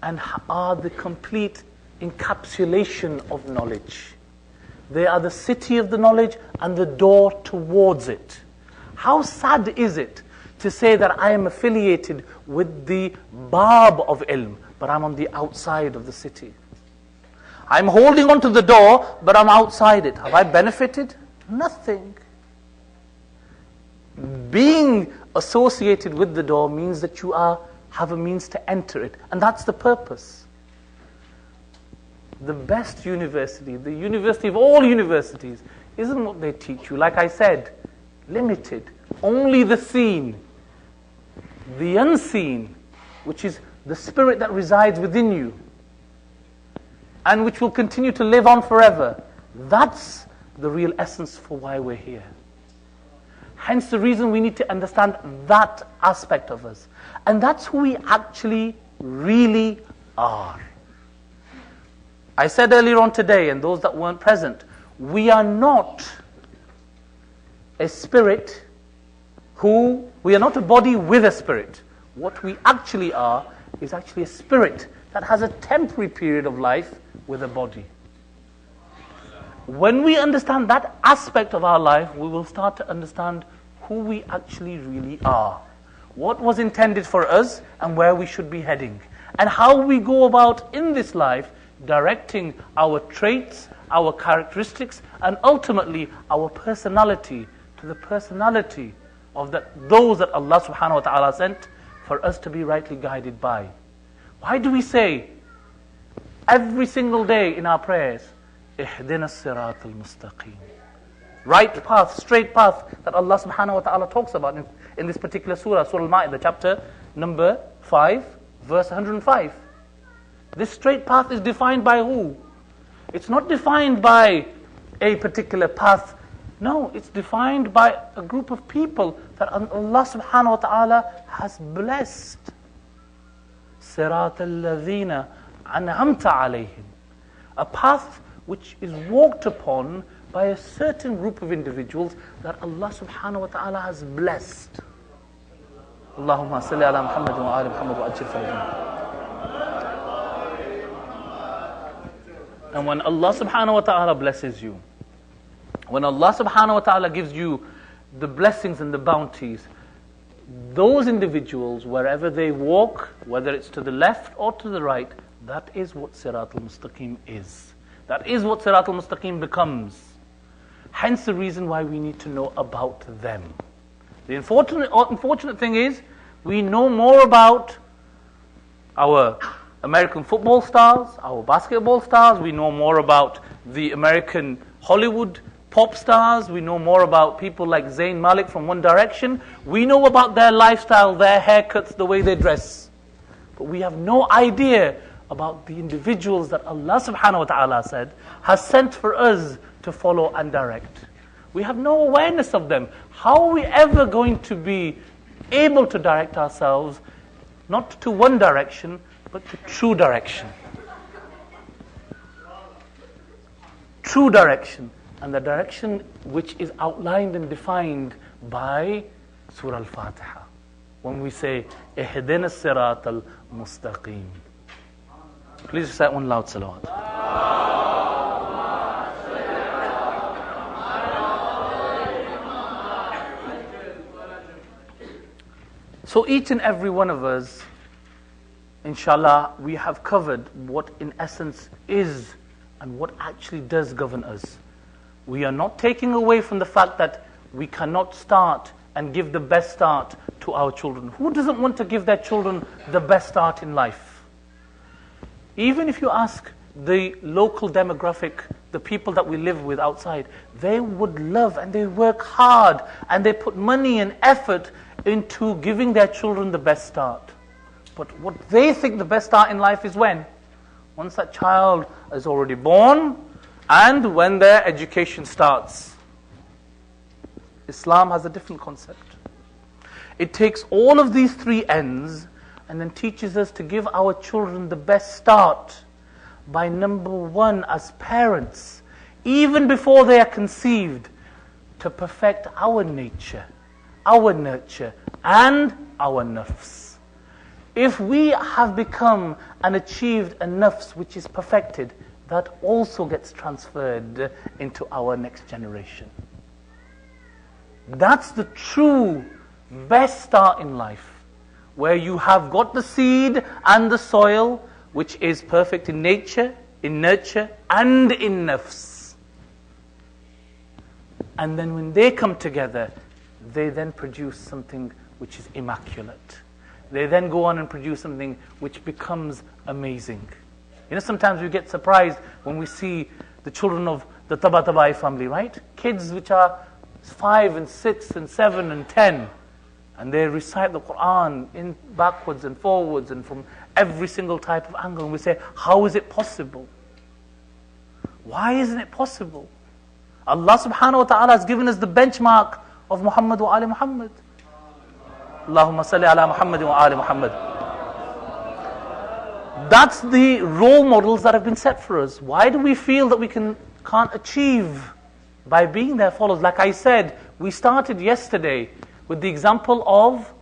and are the complete encapsulation of knowledge. They are the city of the knowledge and the door towards it. How sad is it to say that I am affiliated with the Bab of Ilm, but I'm on the outside of the city. I'm holding on to the door, but I'm outside it. Have I benefited? Nothing. Being associated with the door means that you have a means to enter it. And that's the purpose. The best university, the university of all universities, isn't what they teach you. Like I said, limited. Only the seen. The unseen, which is the spirit that resides within you, and which will continue to live on forever. That's the real essence for why we're here. Hence the reason we need to understand that aspect of us. And that's who we actually really are. I said earlier on today, and those that weren't present, we are not a spirit we are not a body with a spirit. What we actually are is actually a spirit that has a temporary period of life with a body. When we understand that aspect of our life, we will start to understand who we actually really are, what was intended for us and where we should be heading, and how we go about in this life directing our traits, our characteristics, and ultimately our personality to the personality of those that Allah subhanahu wa ta'ala sent for us to be rightly guided by. Why do we say every single day in our prayers, اهدنا الصراط المستقيم? Right path, straight path that Allah subhanahu wa ta'ala talks about in this particular surah, Surah Al-Ma'idah, chapter number 5, verse 105. This straight path is defined by who? It's not defined by a particular path. No, it's defined by a group of people that Allah subhanahu wa ta'ala has blessed. صِرَاطَ الَّذِينَ أَنْعَمْتَ عَلَيْهِمْ. A path which is walked upon by a certain group of individuals that Allah subhanahu wa ta'ala has blessed. Allahumma salli ala Muhammad wa ali Muhammad wa ajil farajahum. And when Allah subhanahu wa ta'ala blesses you, when Allah subhanahu wa ta'ala gives you the blessings and the bounties, those individuals, wherever they walk, whether it's to the left or to the right, that is what Sirat al-Mustaqim is. That is what Sirat al-Mustaqim becomes. Hence the reason why we need to know about them. The unfortunate thing is, we know more about our American football stars, our basketball stars, we know more about the American Hollywood pop stars, we know more about people like Zayn Malik from One Direction, we know about their lifestyle, their haircuts, the way they dress. But we have no idea about the individuals that Allah subhanahu wa ta'ala said has sent for us to follow and direct. We have no awareness of them. How are we ever going to be able to direct ourselves, not to one direction, but to true direction? True direction. And the direction which is outlined and defined by Surah Al-Fatiha. When we say, اهدنا الصراط المستقيم. Please recite one loud salawat. So each and every one of us inshallah, we have covered what in essence is and what actually does govern us. We are not taking away from the fact that we cannot start and give the best start to our children. Who doesn't want to give their children the best start in life? Even if you ask the local demographic, the people that we live with outside, they would love and they work hard and they put money and effort into giving their children the best start. But what they think the best start in life is when? Once that child is already born and when their education starts. Islam has a different concept. It takes all of these three ends and then teaches us to give our children the best start by number one, as parents, even before they are conceived, to perfect our nature, our nurture, and our nafs. If we have become and achieved a nafs which is perfected, that also gets transferred into our next generation. That's the true best start in life, where you have got the seed and the soil, which is perfect in nature, in nurture, and in nafs. And then when they come together, they then produce something which is immaculate. They then go on and produce something which becomes amazing. You know, sometimes we get surprised when we see the children of the Tabatabai family, right? Kids which are 5 and 6 and 7 and 10. And they recite the Quran in backwards and forwards and from every single type of angle. And we say, how is it possible? Why isn't it possible? Allah subhanahu wa ta'ala has given us the benchmark of Muhammad wa Ali Muhammad. Allahumma salli ala Muhammad wa Ali Muhammad. That's the role models that have been set for us. Why do we feel that we can't achieve by being their followers? Like I said, we started yesterday with the example of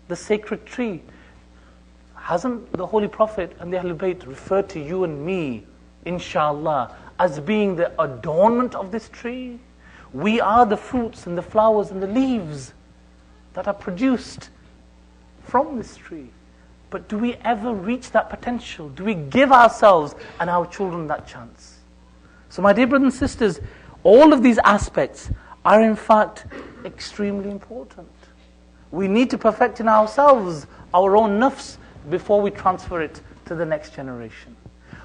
the sacred tree. Hasn't the Holy Prophet and the Ahlul Bayt referred to you and me, inshallah, as being the adornment of this tree? We are the fruits and the flowers and the leaves that are produced from this tree. But do we ever reach that potential? Do we give ourselves and our children that chance? So my dear brothers and sisters, all of these aspects are in fact extremely important. We need to perfect in ourselves our own nafs before we transfer it to the next generation.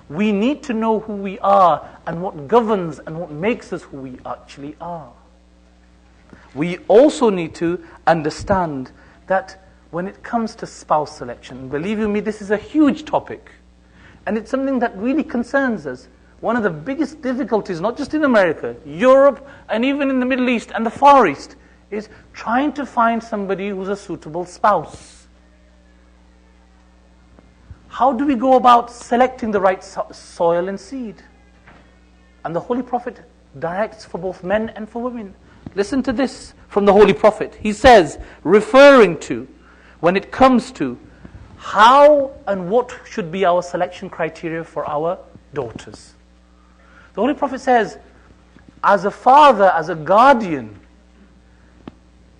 We need to know who we are and what governs and what makes us who we actually are. We also need to understand that when it comes to spouse selection, believe you me, this is a huge topic. And it's something that really concerns us. One of the biggest difficulties, not just in America, Europe, and even in the Middle East and the Far East, is trying to find somebody who's a suitable spouse. How do we go about selecting the right soil and seed? And the Holy Prophet directs for both men and for women. Listen to this from the Holy Prophet. He says, referring to, when it comes to how and what should be our selection criteria for our daughters. The Holy Prophet says, as a father, as a guardian,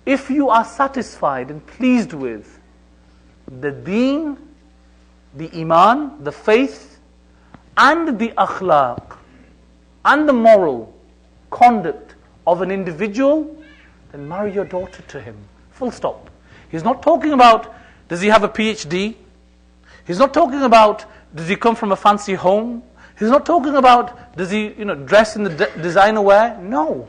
if you are satisfied and pleased with the deen, the iman, the faith, and the akhlaq, and the moral conduct of an individual, then marry your daughter to him. Full stop. He's not talking about, does he have a PhD? He's not talking about, does he come from a fancy home? He's not talking about, does he dress in the designer wear? No.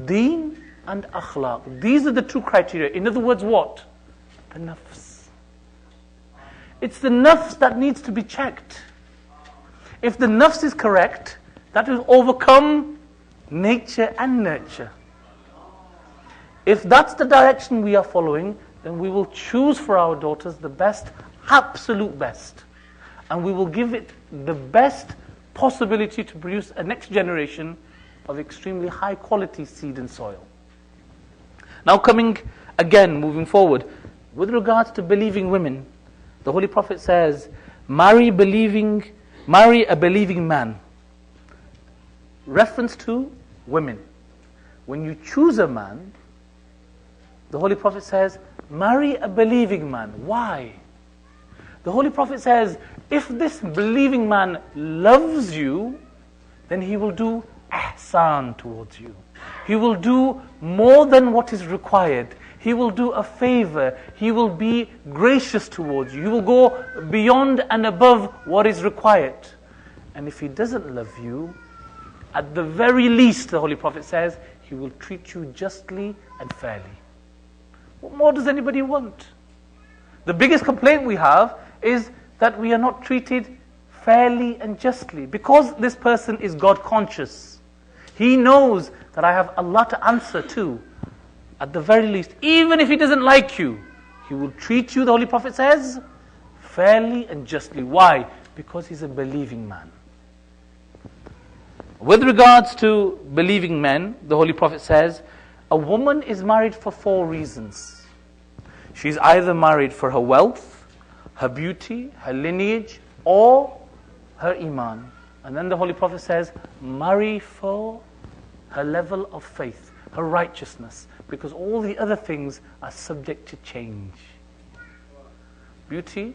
Deen and akhlaq. These are the two criteria. In other words, what? The nafs. It's the nafs that needs to be checked. If the nafs is correct, that will overcome nature and nurture. If that's the direction we are following, then we will choose for our daughters the best, absolute best. And we will give it the best possibility to produce a next generation of extremely high quality seed and soil. Now moving forward, with regards to believing women, the Holy Prophet says, marry a believing man. Reference to women. When you choose a man, the Holy Prophet says, marry a believing man. Why? The Holy Prophet says, if this believing man loves you, then he will do ihsan towards you. He will do more than what is required. He will do a favor. He will be gracious towards you. He will go beyond and above what is required. And if he doesn't love you, at the very least, the Holy Prophet says, he will treat you justly and fairly. What more does anybody want? The biggest complaint we have is that we are not treated fairly and justly. Because this person is God conscious, he knows that I have Allah to answer to. At the very least, even if he doesn't like you, he will treat you, the Holy Prophet says, fairly and justly. Why? Because he's a believing man. With regards to believing men, the Holy Prophet says, a woman is married for 4 reasons. She's either married for her wealth, her beauty, her lineage, or her iman. And then the Holy Prophet says, marry for her level of faith, her righteousness, because all the other things are subject to change. Beauty,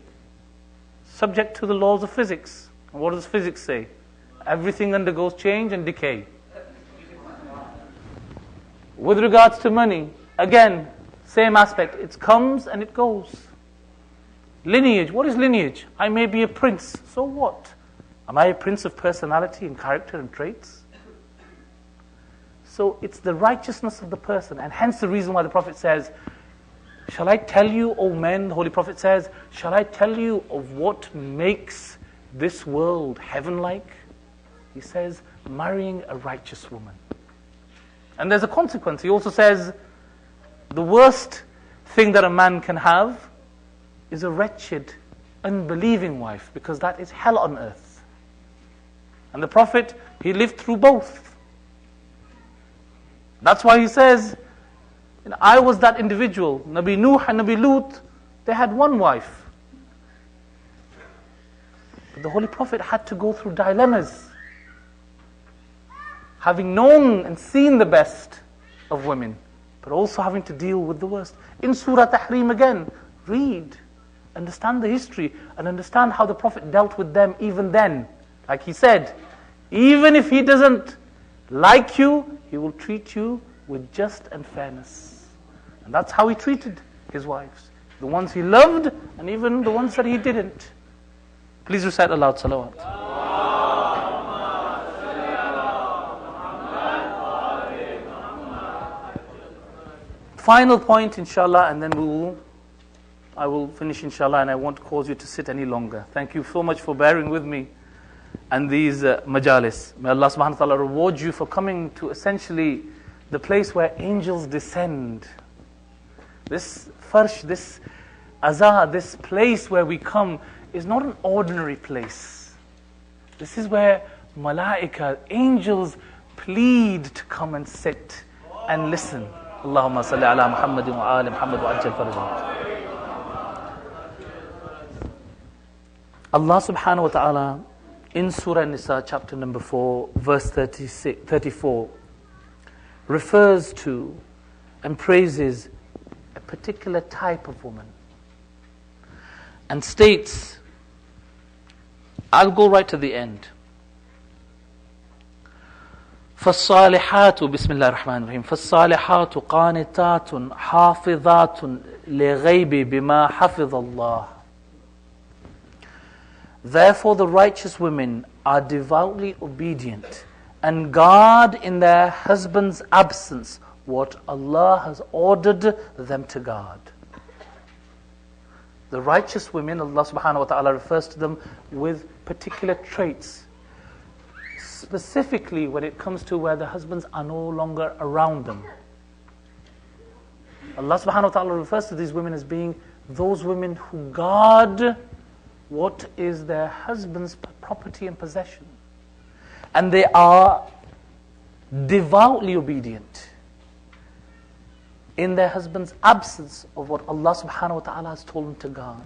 subject to the laws of physics. And what does physics say? Everything undergoes change and decay. With regards to money, again, same aspect. It comes and it goes. Lineage, what is lineage? I may be a prince, so what? Am I a prince of personality and character and traits? So it's the righteousness of the person, and hence the reason why the Prophet says, shall I tell you, O men, the Holy Prophet says, shall I tell you of what makes this world heaven-like? He says, marrying a righteous woman. And there's a consequence. He also says, the worst thing that a man can have is a wretched, unbelieving wife, because that is hell on earth. And the Prophet, he lived through both. That's why he says, I was that individual. Nabi Nuh and Nabi Lut, they had one wife. But the Holy Prophet had to go through dilemmas, having known and seen the best of women, but also having to deal with the worst. In Surah Tahrim again, read, understand the history, and understand how the Prophet dealt with them even then. Like he said, even if he doesn't like you, he will treat you with just and fairness. And that's how he treated his wives. The ones he loved, and even the ones that he didn't. Please recite aloud salawat. Final point, inshallah, and then I will finish, inshallah, and I won't cause you to sit any longer. Thank you so much for bearing with me and these majalis. May Allah subhanahu wa ta'ala reward you for coming to essentially the place where angels descend. This farsh, this azah, this place where we come is not an ordinary place. This is where malaika, angels plead to come and sit and listen. Allahumma salli ala Muhammadin wa ali Muhammad wa ajjal farajahum. Allah subhanahu wa ta'ala in Surah Nisa chapter number 4 verse 34 refers to and praises a particular type of woman and states, I'll go right to the end. فالصالحات بسم الله الرحمن الرحيم فالصالحات قانتات حافظات لغيب بما حفظ الله. Therefore the righteous women are devoutly obedient and guard in their husband's absence what Allah has ordered them to guard. The righteous women, Allah subhanahu wa ta'ala refers to them with particular traits. Specifically when it comes to where the husbands are no longer around them. Allah subhanahu wa ta'ala refers to these women as being those women who guard what is their husband's property and possession. And they are devoutly obedient in their husband's absence of what Allah subhanahu wa ta'ala has told them to guard.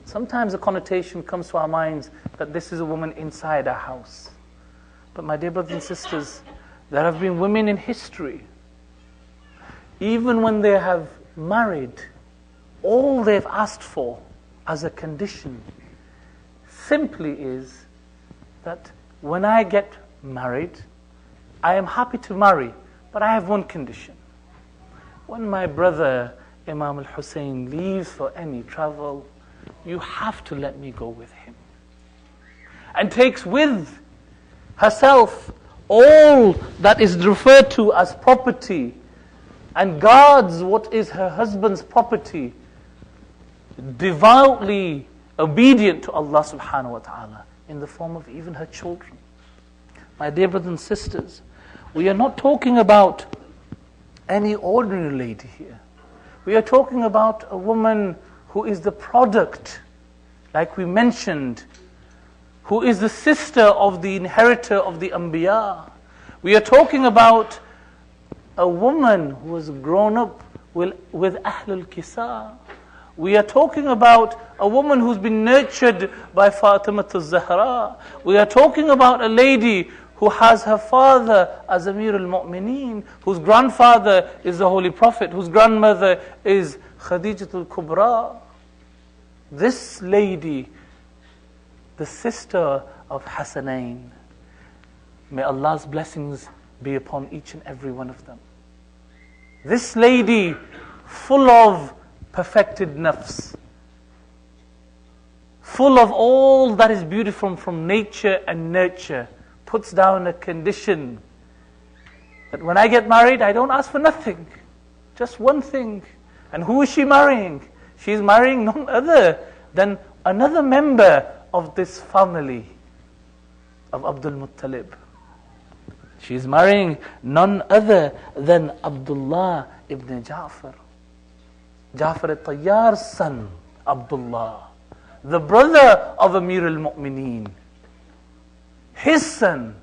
Sometimes a connotation comes to our minds that this is a woman inside our house. But my dear brothers and sisters, there have been women in history, even when they have married, all they've asked for as a condition simply is that when I get married, I am happy to marry, but I have one condition. When my brother Imam al-Hussein leaves for any travel, you have to let me go with him. And takes with herself all that is referred to as property and guards what is her husband's property, devoutly obedient to Allah subhanahu wa ta'ala in the form of even her children. My dear brothers and sisters, we are not talking about any ordinary lady here. We are talking about a woman who is the product, like we mentioned, who is the sister of the inheritor of the Anbiya. We are talking about a woman who has grown up with Ahlul Kisa. We are talking about a woman who's been nurtured by Fatimatul Zahra. We are talking about a lady who has her father as Amir al-Mu'mineen, whose grandfather is the Holy Prophet, whose grandmother is Khadijatul Kubra. This lady, the sister of Hassanain, may Allah's blessings be upon each and every one of them. This lady, full of perfected nafs, full of all that is beautiful from nature and nurture, puts down a condition that when I get married, I don't ask for nothing, just one thing. And who is she marrying? She's marrying none other than another member of this family of Abdul Muttalib. She's marrying none other than Abdullah ibn Ja'far. Ja'far al-Tayyar's son, Abdullah, the brother of Amir al-Mu'mineen, his son,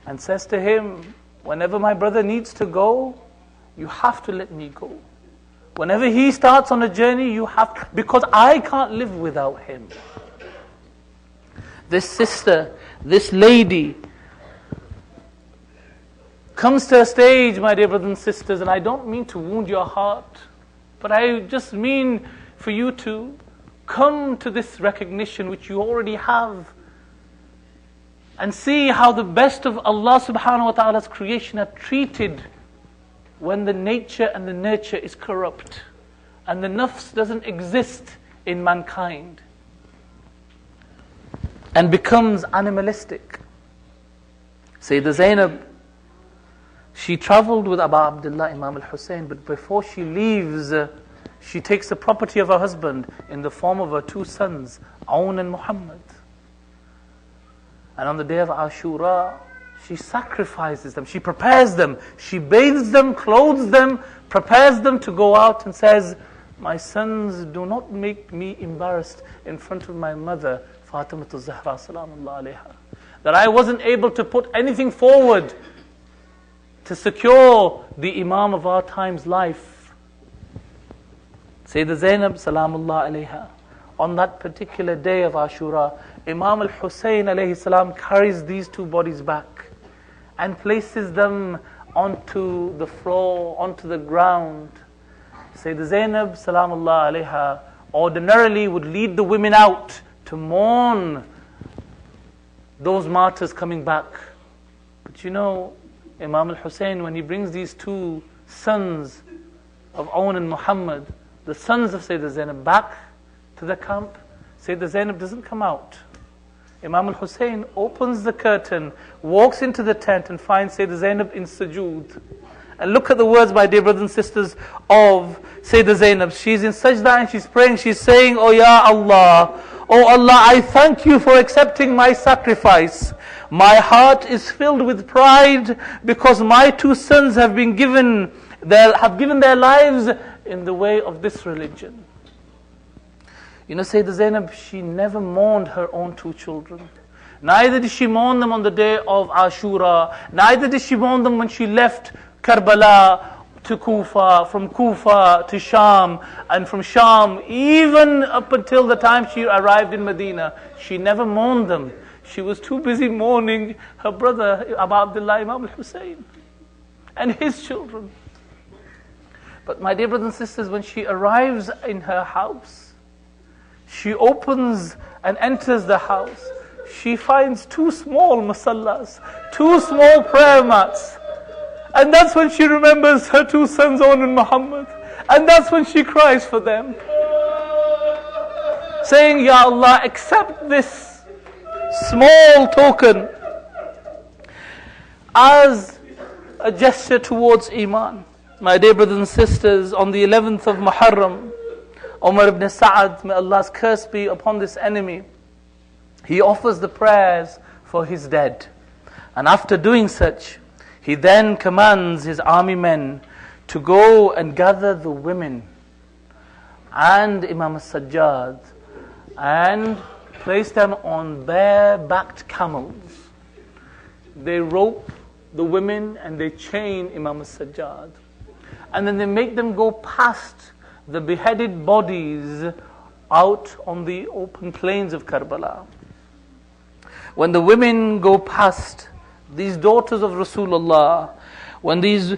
and says to him, whenever my brother needs to go, you have to let me go. Whenever he starts on a journey, you have, because I can't live without him. This sister, this lady, comes to a stage, my dear brothers and sisters, and I don't mean to wound your heart, but I just mean for you to come to this recognition which you already have, and see how the best of Allah subhanahu wa ta'ala's creation are treated when the nature and the nurture is corrupt and the nafs doesn't exist in mankind and becomes animalistic. Sayyidah Zainab, she traveled with Abu Abdullah Imam al-Hussein, but before she leaves, she takes the property of her husband in the form of her two sons, Aun and Muhammad. And on the day of Ashura, she sacrifices them, she prepares them, she bathes them, clothes them, prepares them to go out, and says, my sons, do not make me embarrassed in front of my mother, Fatimatul Zahra salamullah alayha, that I wasn't able to put anything forward to secure the Imam of our time's life. Sayyidah Zainab salamullah alayha, on that particular day of Ashura, Imam al-Hussein alayhi salam carries these two bodies back and places them onto the floor, onto the ground. Sayyidah Zainab salamullah alayha ordinarily would lead the women out to mourn those martyrs coming back. But you know, Imam al-Hussein, when he brings these two sons of Aun and Muhammad, the sons of Sayyidah Zainab, back to the camp, Sayyidah Zainab doesn't come out. Imam al-Hussein opens the curtain, walks into the tent and finds Sayyidah Zainab in sujood. And look at the words, my dear brothers and sisters, of Sayyidah Zainab. She's in sajda and she's praying, she's saying, Oh Ya Allah, Oh Allah, I thank you for accepting my sacrifice. My heart is filled with pride because my two sons have given their lives in the way of this religion. You know, Sayyidah Zainab, she never mourned her own two children. Neither did she mourn them on the day of Ashura. Neither did she mourn them when she left Karbala to Kufa, from Kufa to Sham, and from Sham, even up until the time she arrived in Medina. She never mourned them. She was too busy mourning her brother, Abu Abdullah Imam al-Hussein, and his children. But my dear brothers and sisters, when she arrives in her house, she opens and enters the house. She finds 2 small masallas, 2 small prayer mats. And that's when she remembers her 2 sons, Owen and Muhammad. And that's when she cries for them, saying, Ya Allah, accept this small token as a gesture towards Iman. My dear brothers and sisters, on the 11th of Muharram, Umar ibn Sa'ad, may Allah's curse be upon this enemy, he offers the prayers for his dead. And after doing such, he then commands his army men to go and gather the women and Imam al-Sajjad and place them on bare-backed camels. They rope the women and they chain Imam al-Sajjad. And then they make them go past the beheaded bodies out on the open plains of Karbala. When the women go past these daughters of Rasulullah, when these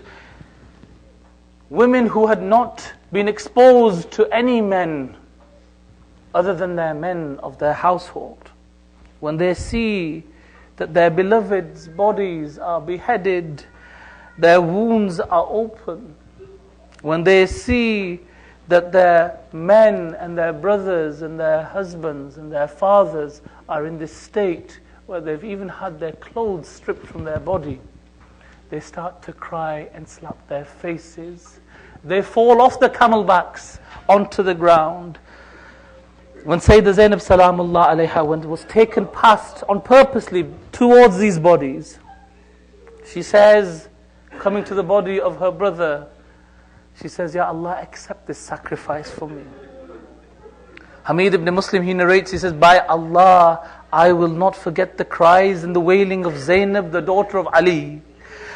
women who had not been exposed to any men other than their men of their household, when they see that their beloved's bodies are beheaded, their wounds are open, when they see that their men and their brothers and their husbands and their fathers are in this state where they've even had their clothes stripped from their body, they start to cry and slap their faces. They fall off the camelbacks onto the ground. When Sayyidah Zainab Salamullah alayha was taken past on purposely towards these bodies, she says, coming to the body of her brother, she says, Ya Allah, accept this sacrifice for me. Hamid ibn Muslim, he narrates, he says, by Allah, I will not forget the cries and the wailing of Zainab, the daughter of Ali.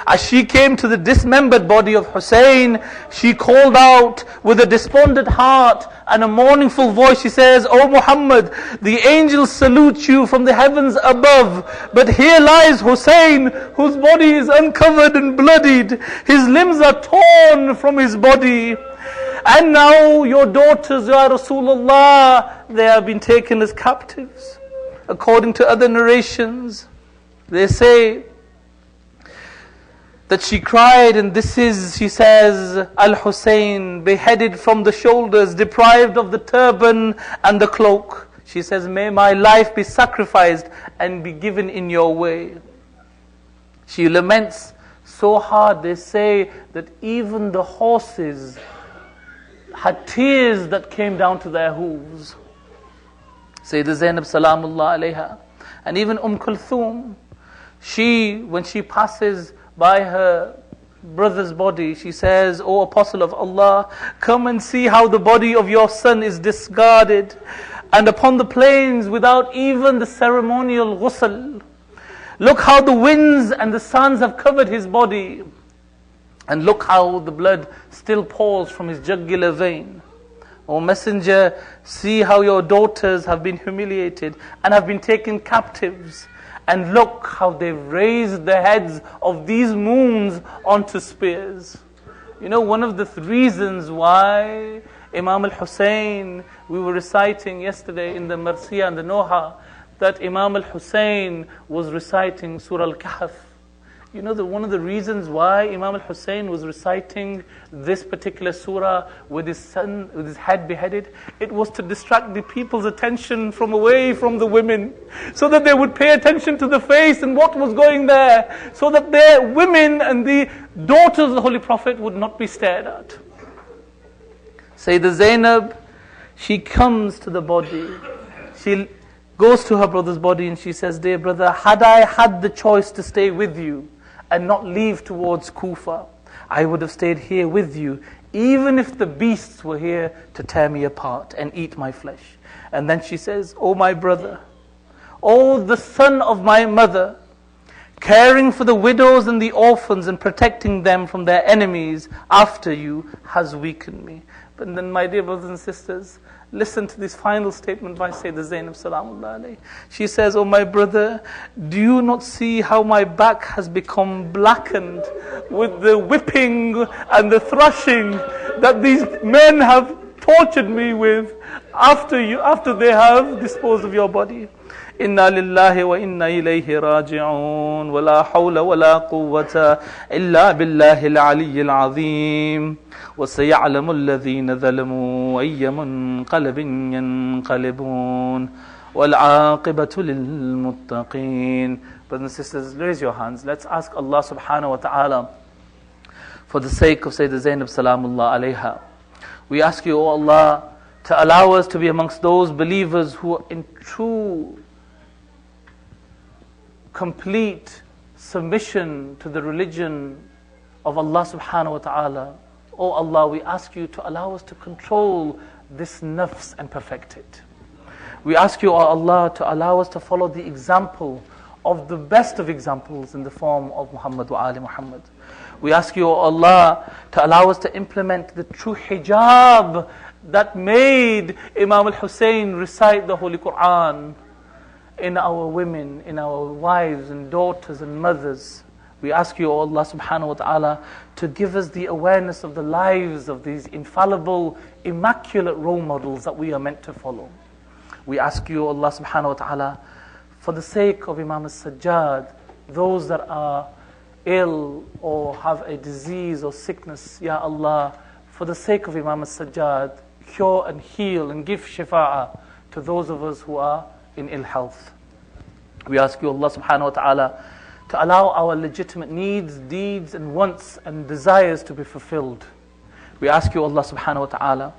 As she came to the dismembered body of Hussein, she called out with a despondent heart and a mournful voice. She says, O Muhammad, the angels salute you from the heavens above. But here lies Hussein, whose body is uncovered and bloodied. His limbs are torn from his body. And now your daughters, Ya Rasulullah, they have been taken as captives. According to other narrations, they say that she cried, and this is, she says, Al-Hussein, beheaded from the shoulders, deprived of the turban and the cloak. She says, may my life be sacrificed and be given in your way. She laments so hard, they say that even the horses had tears that came down to their hooves. Sayyidah Zainab Salamullah alayha. And even Kulthum, she, when she passes by her brother's body, she says, O Apostle of Allah, come and see how the body of your son is discarded and upon the plains without even the ceremonial ghusl. Look how the winds and the suns have covered his body, and look how the blood still pours from his jugular vein. O Messenger, see how your daughters have been humiliated and have been taken captives. And look how they've raised the heads of these moons onto spears. You know, one of the reasons why Imam al-Hussein, we were reciting yesterday in the Marsiya and the Noha, that Imam al-Hussein was reciting Surah Al-Kahf. You know, one of the reasons why Imam al-Hussein was reciting this particular surah with his son, with his head beheaded, it was to distract the people's attention from away from the women, so that they would pay attention to the face and what was going there, so that their women and the daughters of the Holy Prophet would not be stared at. Sayyidah Zainab, she comes to the body, she goes to her brother's body and she says, dear brother, had I had the choice to stay with you and not leave towards Kufa, I would have stayed here with you, even if the beasts were here to tear me apart and eat my flesh. And then she says, oh my brother, oh the son of my mother, caring for the widows and the orphans and protecting them from their enemies after you has weakened me. But then, my dear brothers and sisters, listen to this final statement by Sayyidah Zainab Salamullah alayhi. She says, "Oh my brother, do you not see how my back has become blackened with the whipping and the thrashing that these men have tortured me with after they have disposed of your body? Inna lillahi wa inna ilayhi raji'un, wa la hawla wa la quwwata illa billahi al-aliyyil azim. وَسَيَعْلَمُ الَّذِينَ ظَلَمُوا أَيَّ مُنْقَلَبٍ يَنْقَلِبُونَ وَالْعَاقِبَةُ لِلْمُتَّقِينَ." Brothers and sisters, raise your hands. Let's ask Allah subhanahu wa ta'ala, for the sake of Sayyidah Zainab Salamullah alayha, we ask you, O Allah, to allow us to be amongst those believers who are in true, complete submission to the religion of Allah subhanahu wa ta'ala. Oh Allah, we ask you to allow us to control this nafs and perfect it. We ask you, oh Allah, to allow us to follow the example of the best of examples in the form of Muhammad wa Ali Muhammad. We ask you, oh Allah, to allow us to implement the true hijab that made Imam al-Hussein recite the Holy Quran in our women, in our wives and daughters and mothers. We ask you, O Allah subhanahu wa ta'ala, to give us the awareness of the lives of these infallible, immaculate role models that we are meant to follow. We ask you, O Allah subhanahu wa ta'ala, for the sake of Imam al-Sajjad, those that are ill or have a disease or sickness, Ya Allah, for the sake of Imam al-Sajjad, cure and heal and give shifa'ah to those of us who are in ill health. We ask you, Allah subhanahu wa ta'ala, to allow our legitimate needs, deeds and wants and desires to be fulfilled. We ask you, Allah subhanahu wa ta'ala,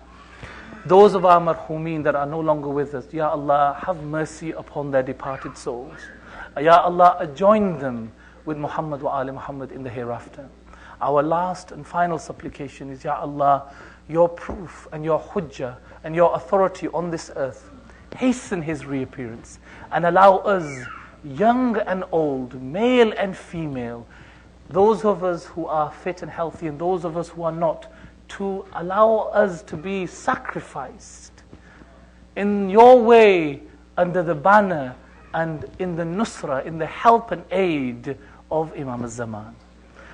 those of our marhumeen that are no longer with us, Ya Allah, have mercy upon their departed souls. Ya Allah, join them with Muhammad wa Ali Muhammad in the hereafter. Our last and final supplication is, Ya Allah, your proof and your hujjah and your authority on this earth, hasten his reappearance and allow us, young and old, male and female, those of us who are fit and healthy and those of us who are not, to allow us to be sacrificed in your way under the banner and in the nusra, in the help and aid of Imam al-Zaman.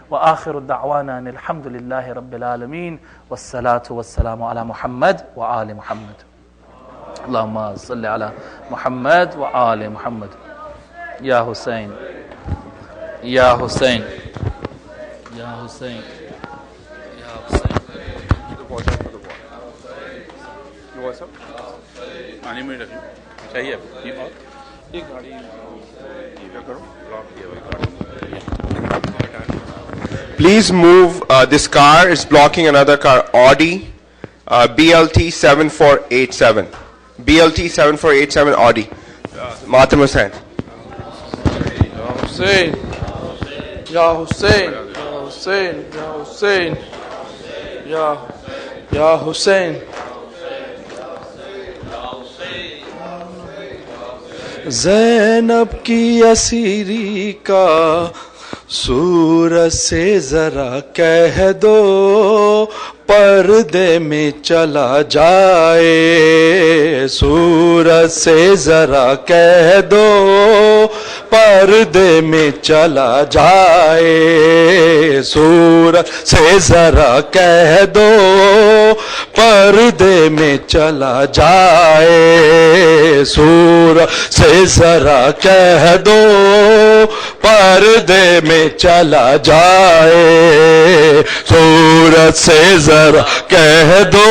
وآخر الدعوانا أن الحمد لله رب العالمين والصلاة والسلام على محمد وآل محمد. اللهم صل على محمد وآل محمد. Ya Hussein, Ya Hussein, Ya Hussein, Ya Hussein. The water for the water. You want some? पानी में रखिए चाहिए ये और एक गाड़ी ये करो लॉक किया हुआ गाड़ी. Please move. This car is blocking another car, Audi, BLT 7487. BLT 7487 Audi. Matam Hussain. Hussein, Ya Hussein, Ya Hussein, Ya Hussein, Ya Hussein. Zainab की असीरी का सूरत से जरा कह दो पर्दे में चला जाए. सूरत से जरा कह दो पर्दे में चला जाए. सूरत से जरा कह दो पर्दे में चला जाए. सूरत से जरा कह दो पर्दे में चला जाए. सूरत से जरा कह दो